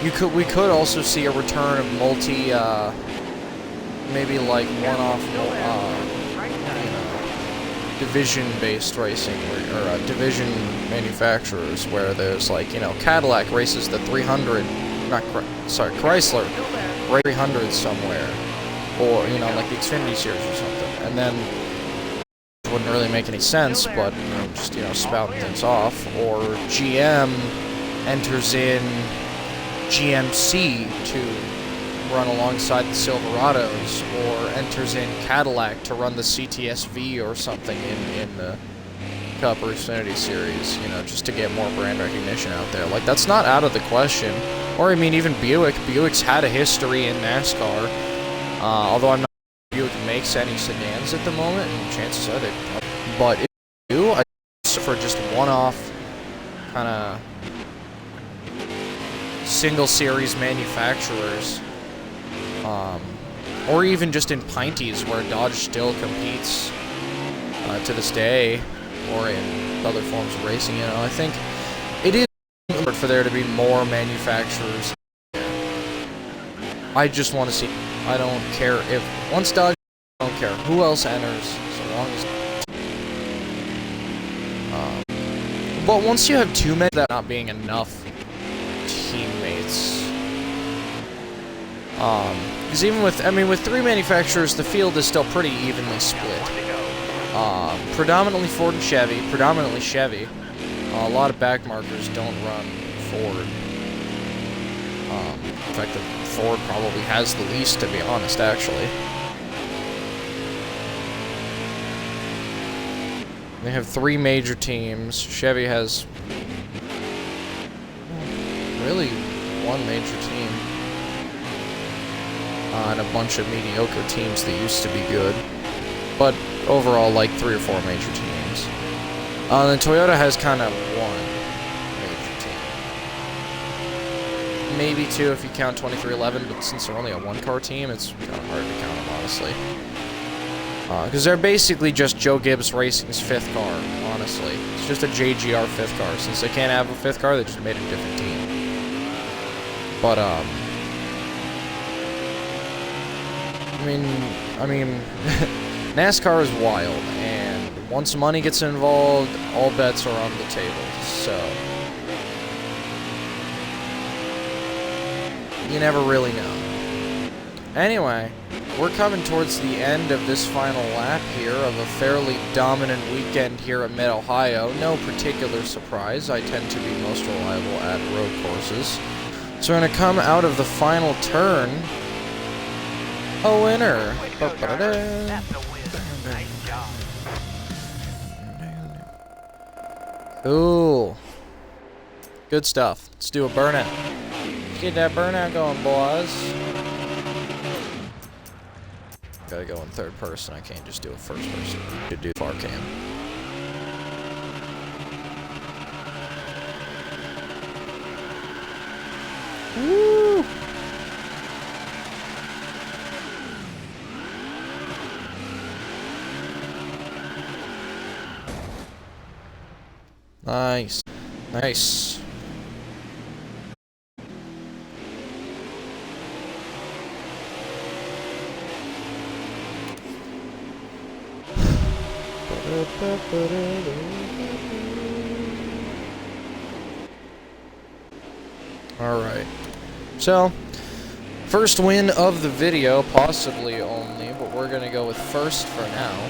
we could also see a return of maybe like one-off, division-based racing, or division manufacturers, where there's like, Cadillac races the 300, Chrysler race 300 somewhere, or like the Xfinity series or something, and then it wouldn't really make any sense, but just spouting things off, or GM enters in GMC to run alongside the Silverados, or enters in Cadillac to run the CTS-V or something in the Cup or Xfinity Series, you know, just to get more brand recognition out there. Like, that's not out of the question. Or, I mean, even Buick. Buick's had a history in NASCAR, although I'm not sure Buick makes any sedans at the moment, and chances are they probably. But if they do, I think for just one-off kind of single-series manufacturers, or even just in Pinties, where Dodge still competes to this day, or in other forms of racing, you know, I think it is important for there to be more manufacturers. I just want to see. I don't care if once Dodge, I don't care who else enters, so long as. But once you have too many, that not being enough teammates. Because even with, I mean, with 3 manufacturers, the field is still pretty evenly split. Predominantly Ford and Chevy, predominantly Chevy. A lot of back markers don't run Ford. In fact, the Ford probably has the least, to be honest, actually. They have 3 major teams. Chevy has really 1 major team. And a bunch of mediocre teams that used to be good. But overall, like 3 or 4 major teams. Then Toyota has kind of 1 major team. Maybe 2 if you count 2311, but since they're only a 1-car team, it's kind of hard to count them, honestly. Because they're basically just Joe Gibbs Racing's 5th car, honestly. It's just a JGR 5th car. Since they can't have a 5th car, they just made a different team. But, I mean, NASCAR is wild, and once money gets involved, all bets are on the table, so you never really know. Anyway, we're coming towards the end of this final lap here of a fairly dominant weekend here at Mid-Ohio. No particular surprise, I tend to be most reliable at road courses. So we're going to come out of the final turn a winner. That's a win. Nice job. Cool. Good stuff. Let's do a burnout. Let's get that burnout going, boys. Gotta go in 3rd person. I can't just do a 1st person. Could do far cam. Woo! Nice. Nice. Alright. So, first win of the video, possibly only, but we're gonna go with 1st for now.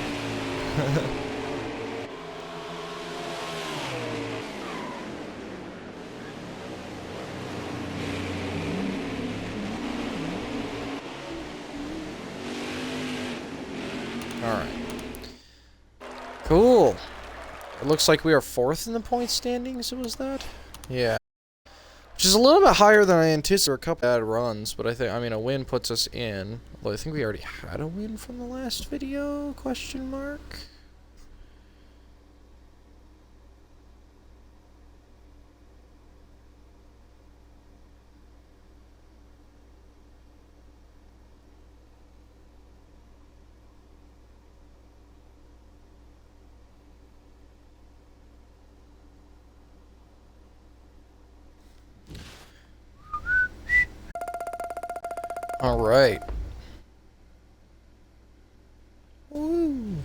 Alright. Cool. It looks like we are 4th in the point standings, was that? Yeah. Which is a little bit higher than I anticipated. A couple bad runs, but I mean, a win puts us in. Although I think we already had a win from the last video, question mark? Alright. Woo.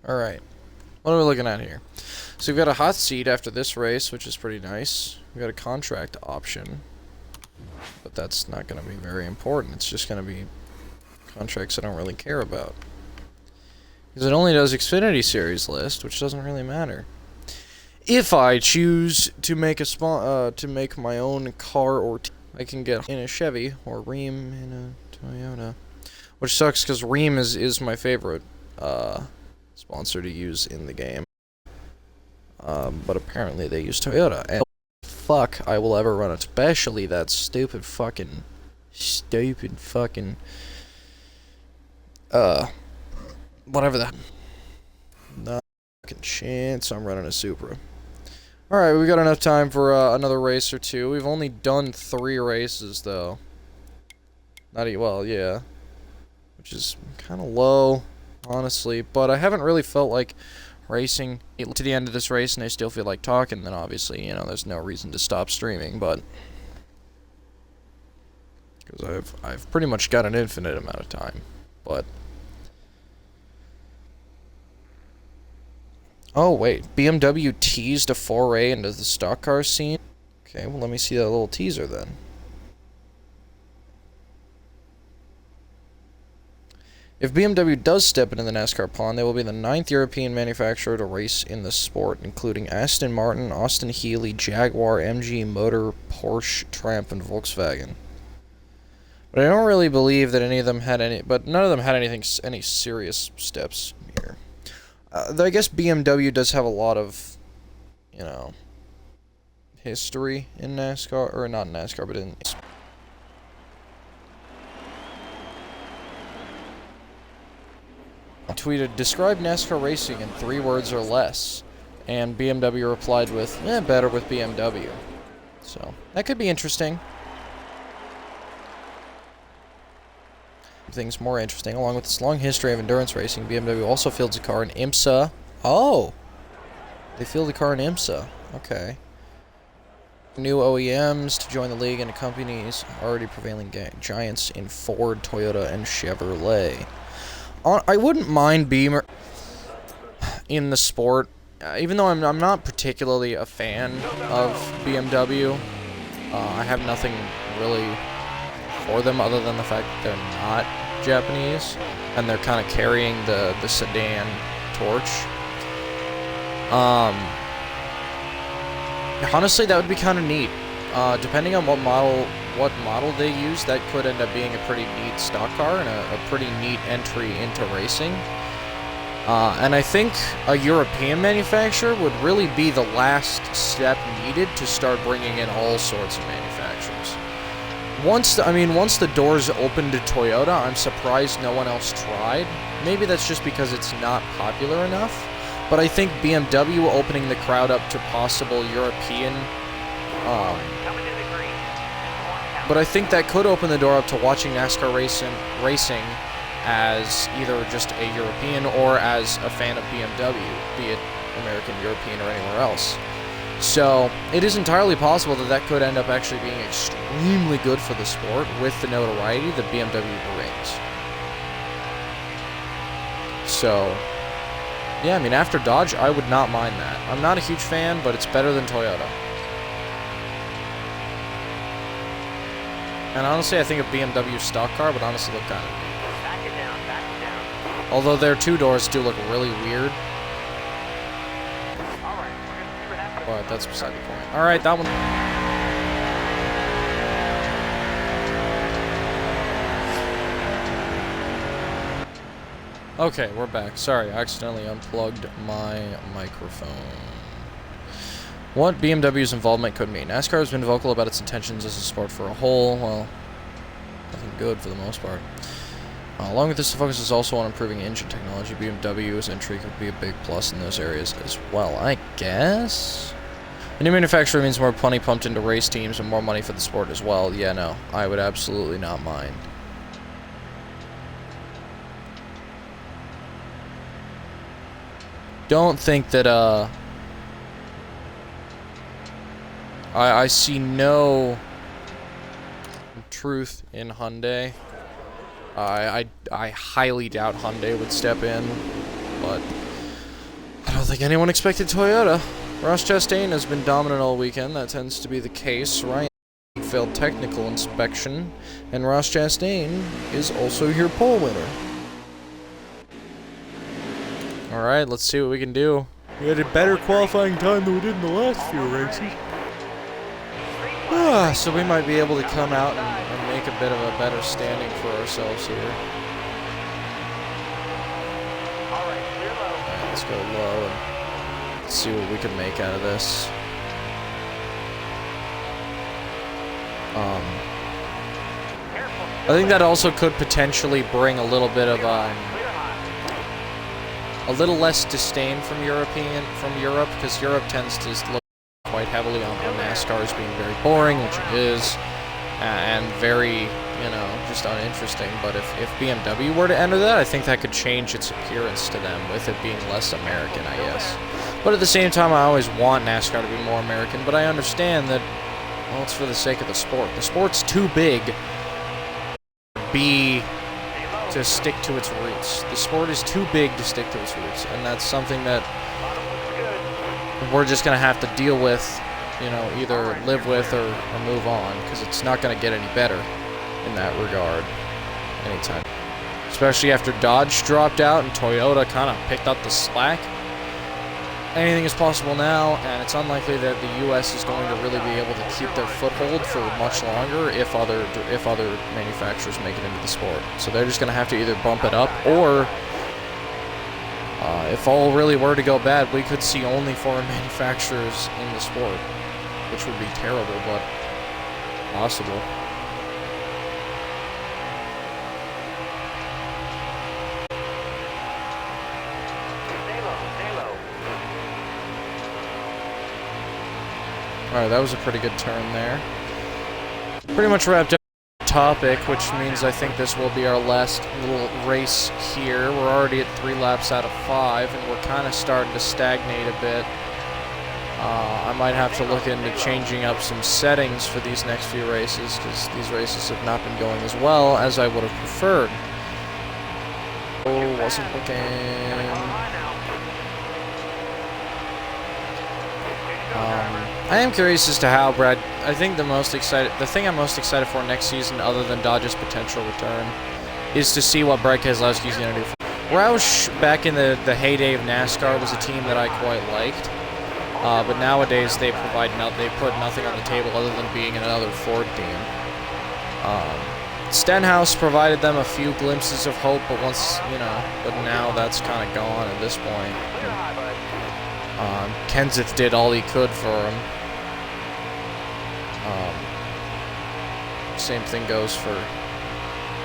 Alright. What are we looking at here? So we've got a hot seat after this race, which is pretty nice. We've got a contract option. but that's not going to be very important. It's just going to be contracts I don't really care about. Because it only does Xfinity Series list, which doesn't really matter. If I choose to make to make my own car or I can get in a Chevy or Ream in a Toyota, which sucks because Ream is my favorite sponsor to use in the game. But apparently they use Toyota, and fuck I will ever run it, especially that stupid fucking whatever the not fucking chance I'm running a Supra. Alright, we got enough time for another race or two. We've only done 3 races though. Well, yeah. Which is kind of low, honestly, but I haven't really felt like racing to the end of this race, and I still feel like talking, then obviously, you know, there's no reason to stop streaming, but because I've pretty much got an infinite amount of time. But oh wait, BMW teased a foray into the stock car scene. Okay, well let me see that little teaser then. If BMW does step into the NASCAR pond, they will be the 9th European manufacturer to race in the sport, including Aston Martin, Austin Healey, Jaguar, MG, Motor, Porsche, Triumph, and Volkswagen. But I don't really believe that any of them had none of them had any serious steps here. Though I guess BMW does have a lot of, you know, history in NASCAR, or not in NASCAR, but in tweeted, describe NASCAR racing in 3 words or less, and BMW replied with, better with BMW. So, that could be interesting. Things more interesting, along with its long history of endurance racing, BMW also fields a car in IMSA. Oh! They field a car in IMSA. Okay. New OEMs to join the league and accompanies already prevailing giants in Ford, Toyota, and Chevrolet. I wouldn't mind Beamer in the sport, even though I'm not particularly a fan of BMW. I have nothing really for them other than the fact that they're not Japanese, and they're kind of carrying the sedan torch. Honestly, that would be kind of neat. Depending on what model they use, that could end up being a pretty neat stock car and a pretty neat entry into racing. And I think a European manufacturer would really be the last step needed to start bringing in all sorts of manufacturers. Once the doors open to Toyota, I'm surprised no one else tried. Maybe that's just because it's not popular enough. But I think BMW opening the crowd up to possible European but I think that could open the door up to watching NASCAR racing as either just a European or as a fan of BMW, be it American, European, or anywhere else. So, it is entirely possible that that could end up actually being extremely good for the sport with the notoriety that BMW brings. So, yeah, I mean, after Dodge, I would not mind that. I'm not a huge fan, but it's better than Toyota. And honestly, I think a BMW stock car would honestly look kind of neat. Back it down. Although their 2 doors do look really weird. Alright, we're gonna see what happens. But that's beside the point. Alright, that one. Okay, we're back. Sorry, I accidentally unplugged my microphone. What BMW's involvement could mean. NASCAR has been vocal about its intentions as a sport for a whole. Well, nothing good for the most part. Along with this, the focus is also on improving engine technology. BMW's entry could be a big plus in those areas as well, I guess. A new manufacturer means more money pumped into race teams and more money for the sport as well. Yeah, no, I would absolutely not mind. Don't think that, I see no truth in Hyundai. I highly doubt Hyundai would step in, but I don't think anyone expected Toyota. Ross Chastain has been dominant all weekend. That tends to be the case. Ryan failed technical inspection, and Ross Chastain is also your pole winner. Alright, let's see what we can do. We had a better qualifying time than we did in the last few races. So we might be able to come out and make a bit of a better standing for ourselves here. Alright, let's go low and see what we can make out of this. I think that also could potentially bring a little bit of a little less disdain from Europe, because Europe tends to look quite heavily on NASCAR as being very boring, which it is, and very, you know, just uninteresting. But if BMW were to enter that, I think that could change its appearance to them, with it being less American, I guess. But at the same time, I always want NASCAR to be more American, but I understand that, well, it's for the sake of the sport. The sport's too big to stick to its roots. The sport is too big to stick to its roots, and that's something that we're just going to have to deal with, you know, either live with or move on, because it's not going to get any better in that regard anytime. Especially after Dodge dropped out and Toyota kind of picked up the slack. Anything is possible now, and it's unlikely that the U.S. is going to really be able to keep their foothold for much longer if other manufacturers make it into the sport. So they're just going to have to either bump it up, or if all really were to go bad, we could see only foreign manufacturers in the sport, which would be terrible, but possible. Alright, that was a pretty good turn there. Pretty much wrapped up the topic, which means I think this will be our last little race here. We're already at 3 laps out of 5, and we're kind of starting to stagnate a bit. I might have to look into changing up some settings for these next few races, because these races have not been going as well as I would have preferred. Oh, wasn't looking... I am curious as to how Brad. I think the thing I'm most excited for next season, other than Dodge's potential return, is to see what Brad Keselowski's going to do. Roush, back in the heyday of NASCAR, was a team that I quite liked, but nowadays they put nothing on the table other than being another Ford team. Stenhouse provided them a few glimpses of hope, but now that's kind of gone at this point. Kenseth did all he could for him. Same thing goes for...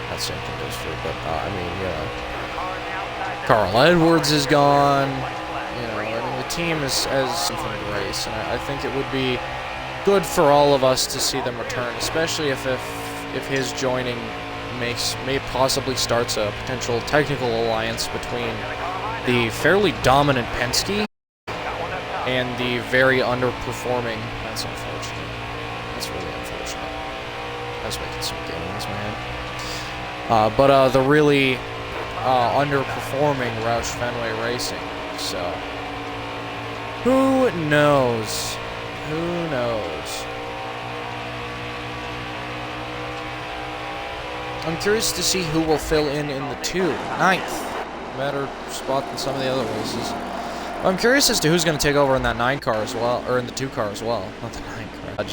Not same thing goes for, but, Carl Edwards is gone. The team has something to race, and I think it would be good for all of us to see them return, especially if his joining may possibly starts a potential technical alliance between the fairly dominant Penske and the very underperforming. That's unfortunate. That's really unfortunate. I was making some gains, man. But the really underperforming Roush Fenway Racing. So, who knows? Who knows? I'm curious to see who will fill in the 9th. Better spot than some of the other races. I'm curious as to who's going to take over in that 9 car as well, or in the 2 car as well. Not the 9 car. I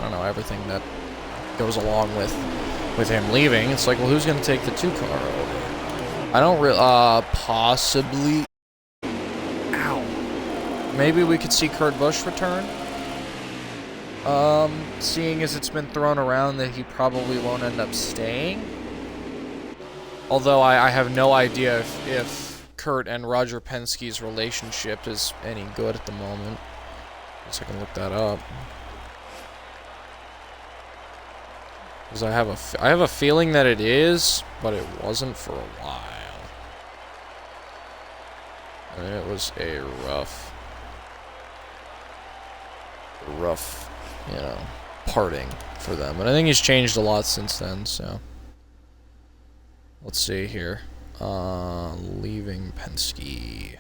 don't know, everything that goes along with him leaving. It's like, well, who's going to take the 2 car over? I don't really, possibly. Ow. Maybe we could see Kurt Busch return. Seeing as it's been thrown around that he probably won't end up staying. Although I have no idea if Kurt and Roger Penske's relationship is any good at the moment. Guess I can look that up. Because I have a feeling that it is, but it wasn't for a while. And it was a rough, parting for them. But I think he's changed a lot since then, so. Let's see here. Leaving Penske.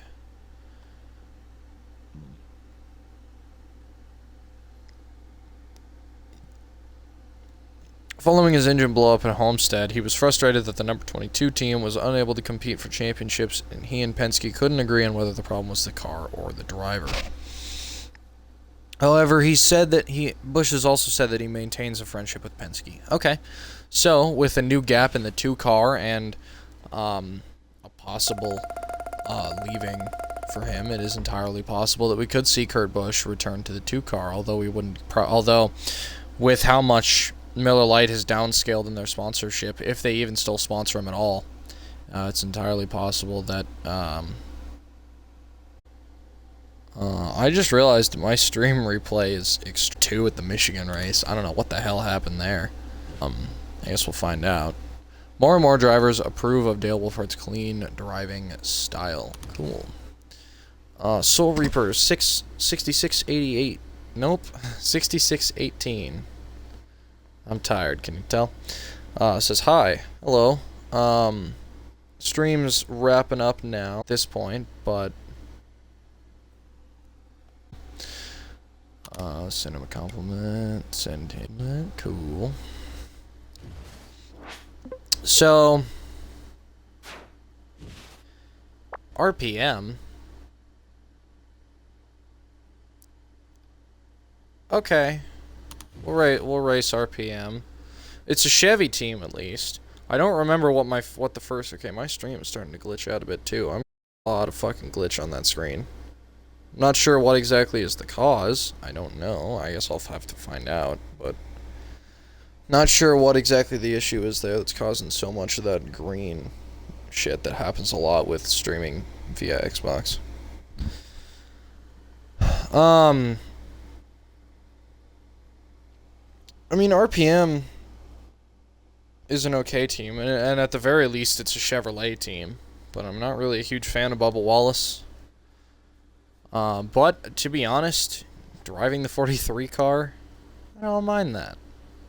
Following his engine blow-up at Homestead, he was frustrated that the number 22 team was unable to compete for championships, and he and Penske couldn't agree on whether the problem was the car or the driver. However, Busch has also said that he maintains a friendship with Penske. Okay, so with a new gap in the 2 car and a possible leaving for him, it is entirely possible that we could see Kurt Busch return to the 2 car. Although we wouldn't. Although, with how much Miller Lite has downscaled in their sponsorship, if they even still sponsor him at all, it's entirely possible that. I just realized my stream replay is X2 at the Michigan race. I don't know what the hell happened there. I guess we'll find out. More and more drivers approve of Dale Wolfhard's clean driving style. Cool. Soul Reaper 6688. Nope, 6618. I'm tired. Can you tell? Says hi. Hello. Stream's wrapping up now at this point, but. Send him a compliment. Send him that. Cool. So, RPM. Okay. We'll race RPM. It's a Chevy team at least. I don't remember what the first. Okay, my stream is starting to glitch out a bit too. I'm a lot of fucking glitch on that screen. Not sure what exactly is the cause. I don't know. I guess I'll have to find out, but not sure what exactly the issue is there that's causing so much of that green shit that happens a lot with streaming via Xbox. I mean, RPM is an okay team, and at the very least, it's a Chevrolet team. But I'm not really a huge fan of Bubba Wallace. But, to be honest, driving the 43 car, I don't mind that.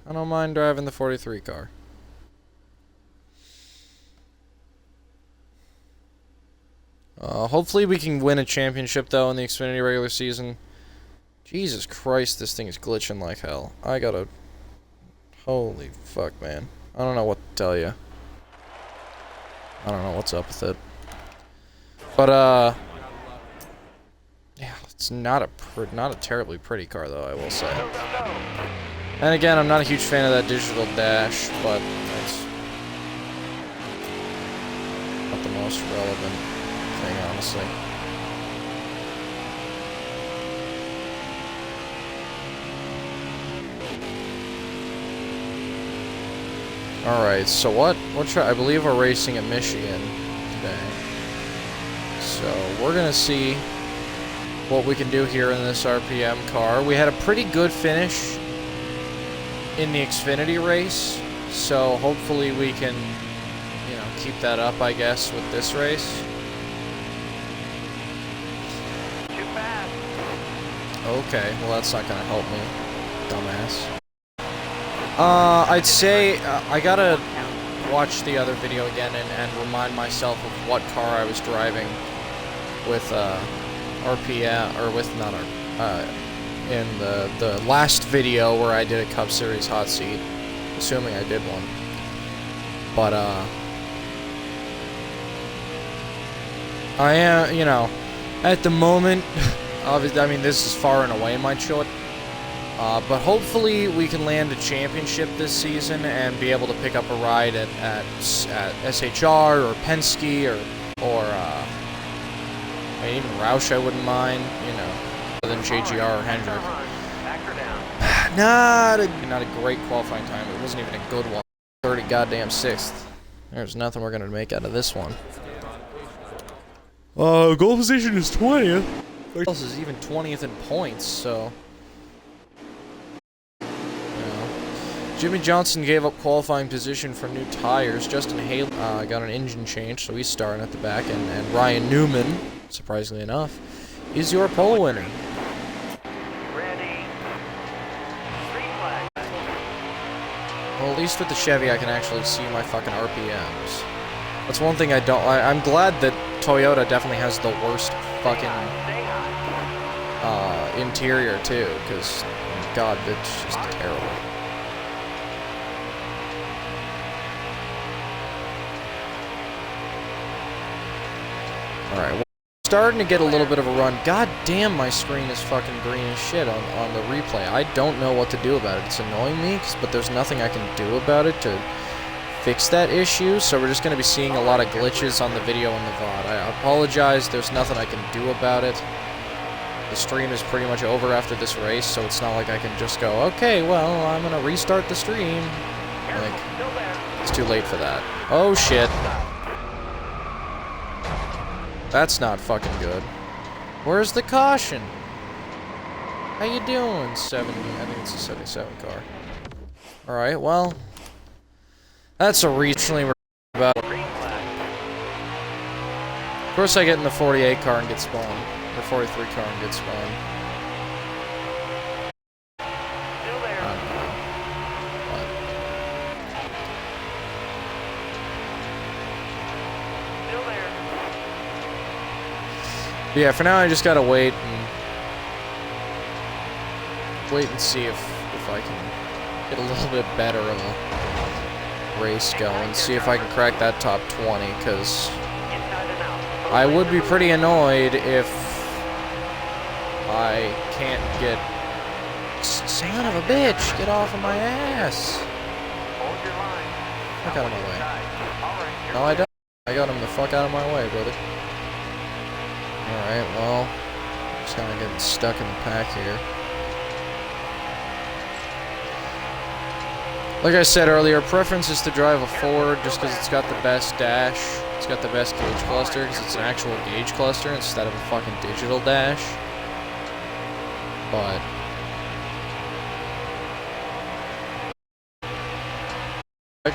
I don't mind driving the 43 car. Hopefully we can win a championship, though, in the Xfinity regular season. Jesus Christ, this thing is glitching like hell. I gotta... Holy fuck, man. I don't know what to tell you. I don't know what's up with it. But, yeah, it's not a terribly pretty car, though, I will say. And again, I'm not a huge fan of that digital dash, but it's not the most relevant thing, honestly. Alright, so I believe we're racing at Michigan today. So, we're gonna see what we can do here in this RPM car. We had a pretty good finish in the Xfinity race, so hopefully we can, keep that up, I guess, with this race. Too fast. Okay, well that's not gonna help me, dumbass. I'd say I gotta watch the other video again and remind myself of what car I was driving with RPM, or with not in the last video where I did a Cup Series hot seat, assuming I did one. But I am, at the moment, obviously, I mean, this is far and away my choice. But hopefully we can land a championship this season and be able to pick up a ride at SHR or Penske or I mean, even Roush I wouldn't mind, other than JGR or Hendrick. Not a great qualifying time. It wasn't even a good one. 30 goddamn 6th. There's nothing we're gonna make out of this one. Goal position is 20th. Else is even 20th in points, so. Jimmy Johnson gave up qualifying position for new tires. Justin Haley got an engine change, so he's starting at the back. And Ryan Newman, surprisingly enough, is your pole winner. Ready. Green flag. Well, at least with the Chevy, I can actually see my fucking RPMs. That's one thing I don't... I'm glad that Toyota definitely has the worst fucking interior, too, because, God, it's just terrible. Alright, well, starting to get a little bit of a run. God damn, my screen is fucking green as shit on the replay. I don't know what to do about it. It's annoying me, but there's nothing I can do about it to fix that issue, so we're just going to be seeing a lot of glitches on the video and the VOD. I apologize, there's nothing I can do about it. The stream is pretty much over after this race, so it's not like I can just go, okay, well, I'm going to restart the stream. Like, it's too late for that. Oh, shit. That's not fucking good. Where's the caution? How you doing, 70? I think it's a 77 car. Alright, well... That's a recently about. Of course I get in the 48 car and get spun. Or 43 car and get spun. Still there. I don't know. Still there. But yeah, for now I just gotta wait and see if I can get a little bit better of a race going, see if I can crack that top 20, because Inside and out. I would be pretty annoyed if I can't get... Son of a bitch, get off of my ass! Hold your line. Fuck out of my way. Alright, No, I don't. I got him the fuck out of my way, brother. Alright, well, just kind of getting stuck in the pack here. Like I said earlier, preference is to drive a Ford just because it's got the best dash. It's got the best gauge cluster because it's an actual gauge cluster instead of a fucking digital dash. But...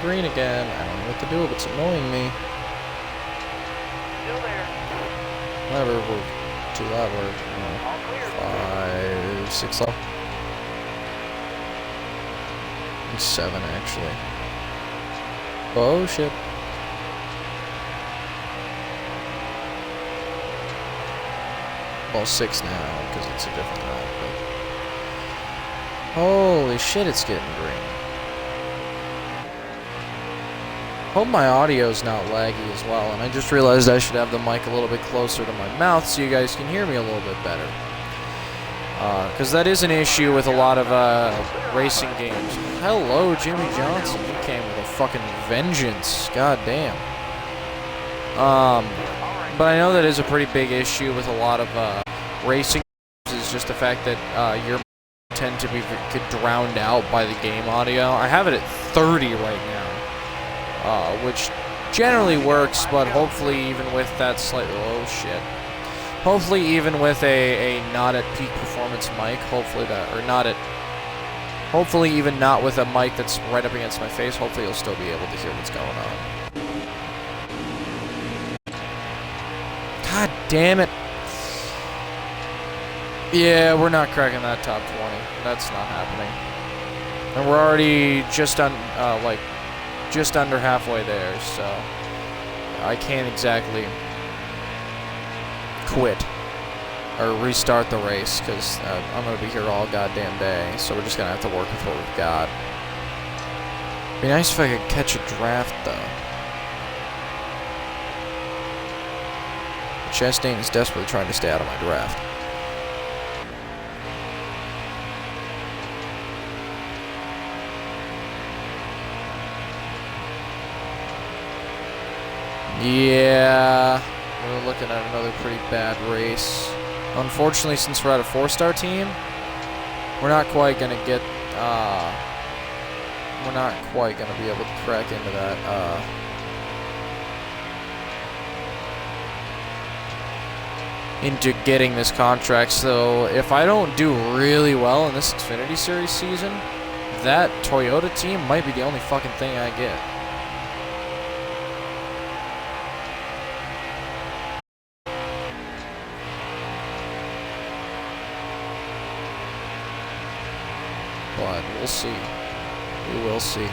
green again. I don't know what to do, but it's annoying me. Still there. Whatever, we're too loud. We're, you know, All clear. 5, 6 level. 7 actually. Oh shit. Well, 6 now because it's a different route. But holy shit, it's getting green. Hope my audio's not laggy as well, and I just realized I should have the mic a little bit closer to my mouth so you guys can hear me a little bit better. Because that is an issue with a lot of racing games. Hello, Jimmy Johnson. He came with a fucking vengeance. God damn. But I know that is a pretty big issue with a lot of racing games, is just the fact that your tend to be drowned out by the game audio. I have it at 30 right now, which generally works, but hopefully even with that slightly... Oh, shit. Hopefully even with a not at peak performance mic, hopefully that, or not at, hopefully even not with a mic that's right up against my face, hopefully you'll still be able to hear what's going on. God damn it. Yeah, we're not cracking that top 20. That's not happening. And we're already just just under halfway there, so I can't exactly quit or restart the race because I'm gonna be here all goddamn day, so we're just gonna have to work with what we've got. Be nice if I could catch a draft though. Chastain is desperately trying to stay out of my draft. Yeah, we're looking at another pretty bad race. Unfortunately, since we're at a 4-star team, we're not quite gonna get, we're not quite gonna be able to crack into that, into getting this contract. So if I don't do really well in this Xfinity Series season, that Toyota team might be the only fucking thing I get. But we'll see. We will see.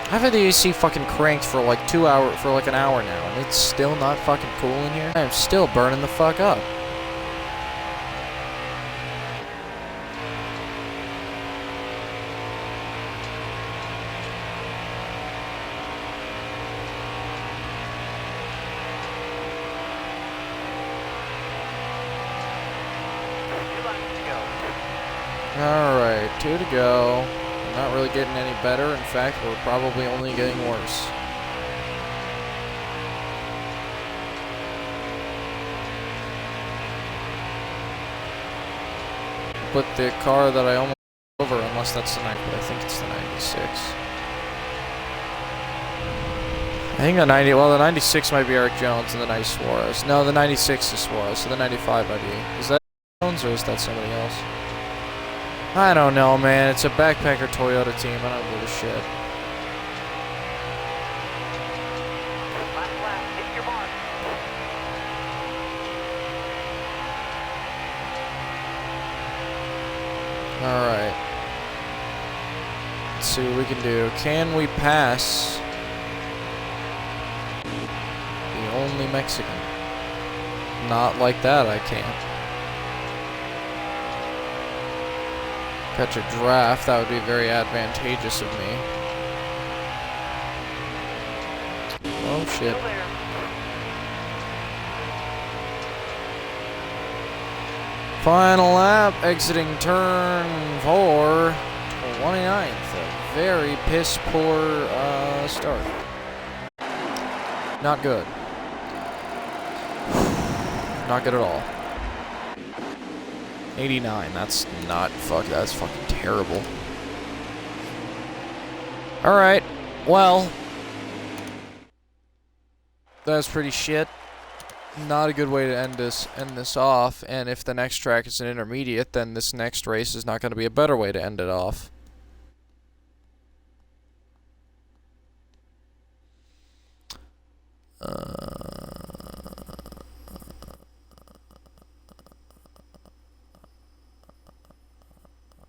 I've had the AC fucking cranked for like an hour now, and it's still not fucking cool in here. I'm still burning the fuck up. Alright, 2 to go. We're not really getting any better. In fact, we're probably only getting worse. But the car that I almost over, unless that's the 90, but I think it's the 96. I think the 90, well, the 96 might be Eric Jones and the 90 Suarez. No, the 96 is Suarez, so the 95 might be. Is that Jones or is that somebody else? I don't know, man. It's a backpacker Toyota team. I don't give a shit. Last lap, hit your mark. Alright. Let's see what we can do. Can we pass the only Mexican? Not like that, I can't. Catch a draft, that would be very advantageous of me. Oh shit. Still there. Final lap, exiting turn 4, 29th. A very piss poor start. Not good. Not good at all. 89, that's not that's fucking terrible. Alright, well, that's pretty shit. Not a good way to end this off, and if the next track is an intermediate, then this next race is not going to be a better way to end it off.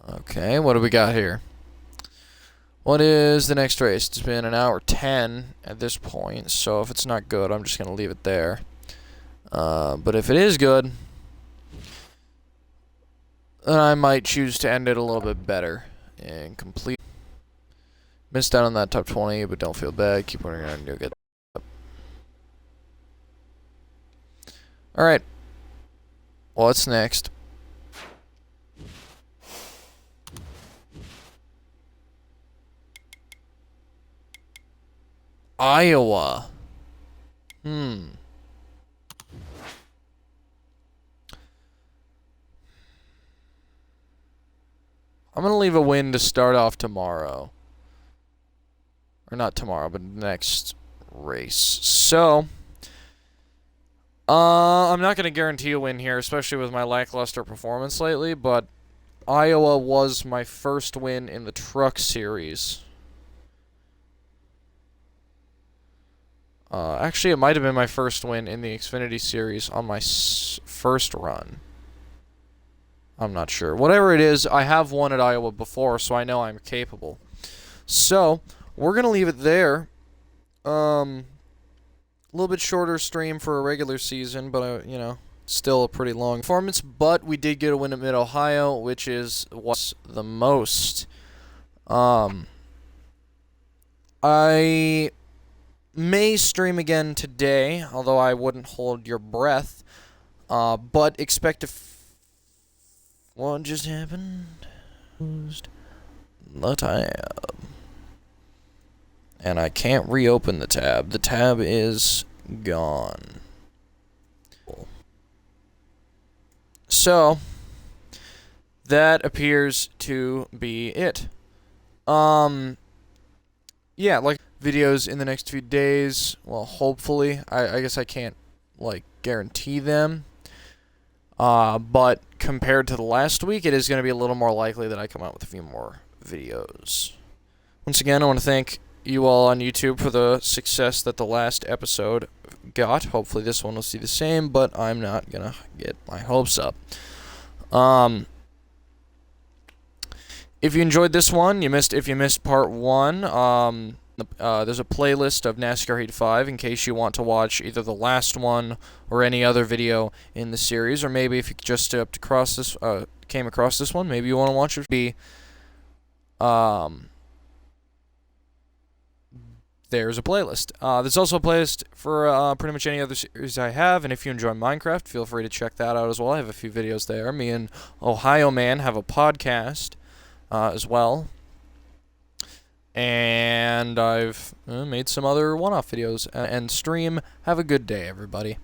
Okay, what do we got here? What is the next race? It's been an hour 10 at this point, so if it's not good, I'm just going to leave it there. But if it is good, then I might choose to end it a little bit better and complete. Missed out on that top 20, but don't feel bad. Keep working on it and you'll get up. Alright. What's next? Iowa. I'm going to leave a win to start off tomorrow. Or not tomorrow, but next race. So, I'm not going to guarantee a win here, especially with my lackluster performance lately, but Iowa was my first win in the Truck Series. Actually, it might have been my first win in the Xfinity Series on my first run. I'm not sure. Whatever it is, I have won at Iowa before, so I know I'm capable. So, we're going to leave it there. A little bit shorter stream for a regular season, but, you know, still a pretty long performance. But we did get a win at Mid-Ohio, which is what's the most. I may stream again today, although I wouldn't hold your breath. But expect to... What just happened? Closed the tab. And I can't reopen the tab. The tab is gone. So, that appears to be it. Yeah, like videos in the next few days. Well, hopefully. I guess I can't, like, guarantee them. But compared to the last week, it is going to be a little more likely that I come out with a few more videos. Once again, I want to thank you all on YouTube for the success that the last episode got. Hopefully this one will see the same, but I'm not going to get my hopes up. If you enjoyed this one, if you missed part 1, there's a playlist of NASCAR Heat 5 in case you want to watch either the last one or any other video in the series, or maybe if you just came across this one, maybe you want to watch it. there's a playlist. There's also a playlist for pretty much any other series I have, and if you enjoy Minecraft, feel free to check that out as well. I have a few videos there. Me and Ohio Man have a podcast as well. And I've made some other one-off videos and stream. Have a good day, everybody.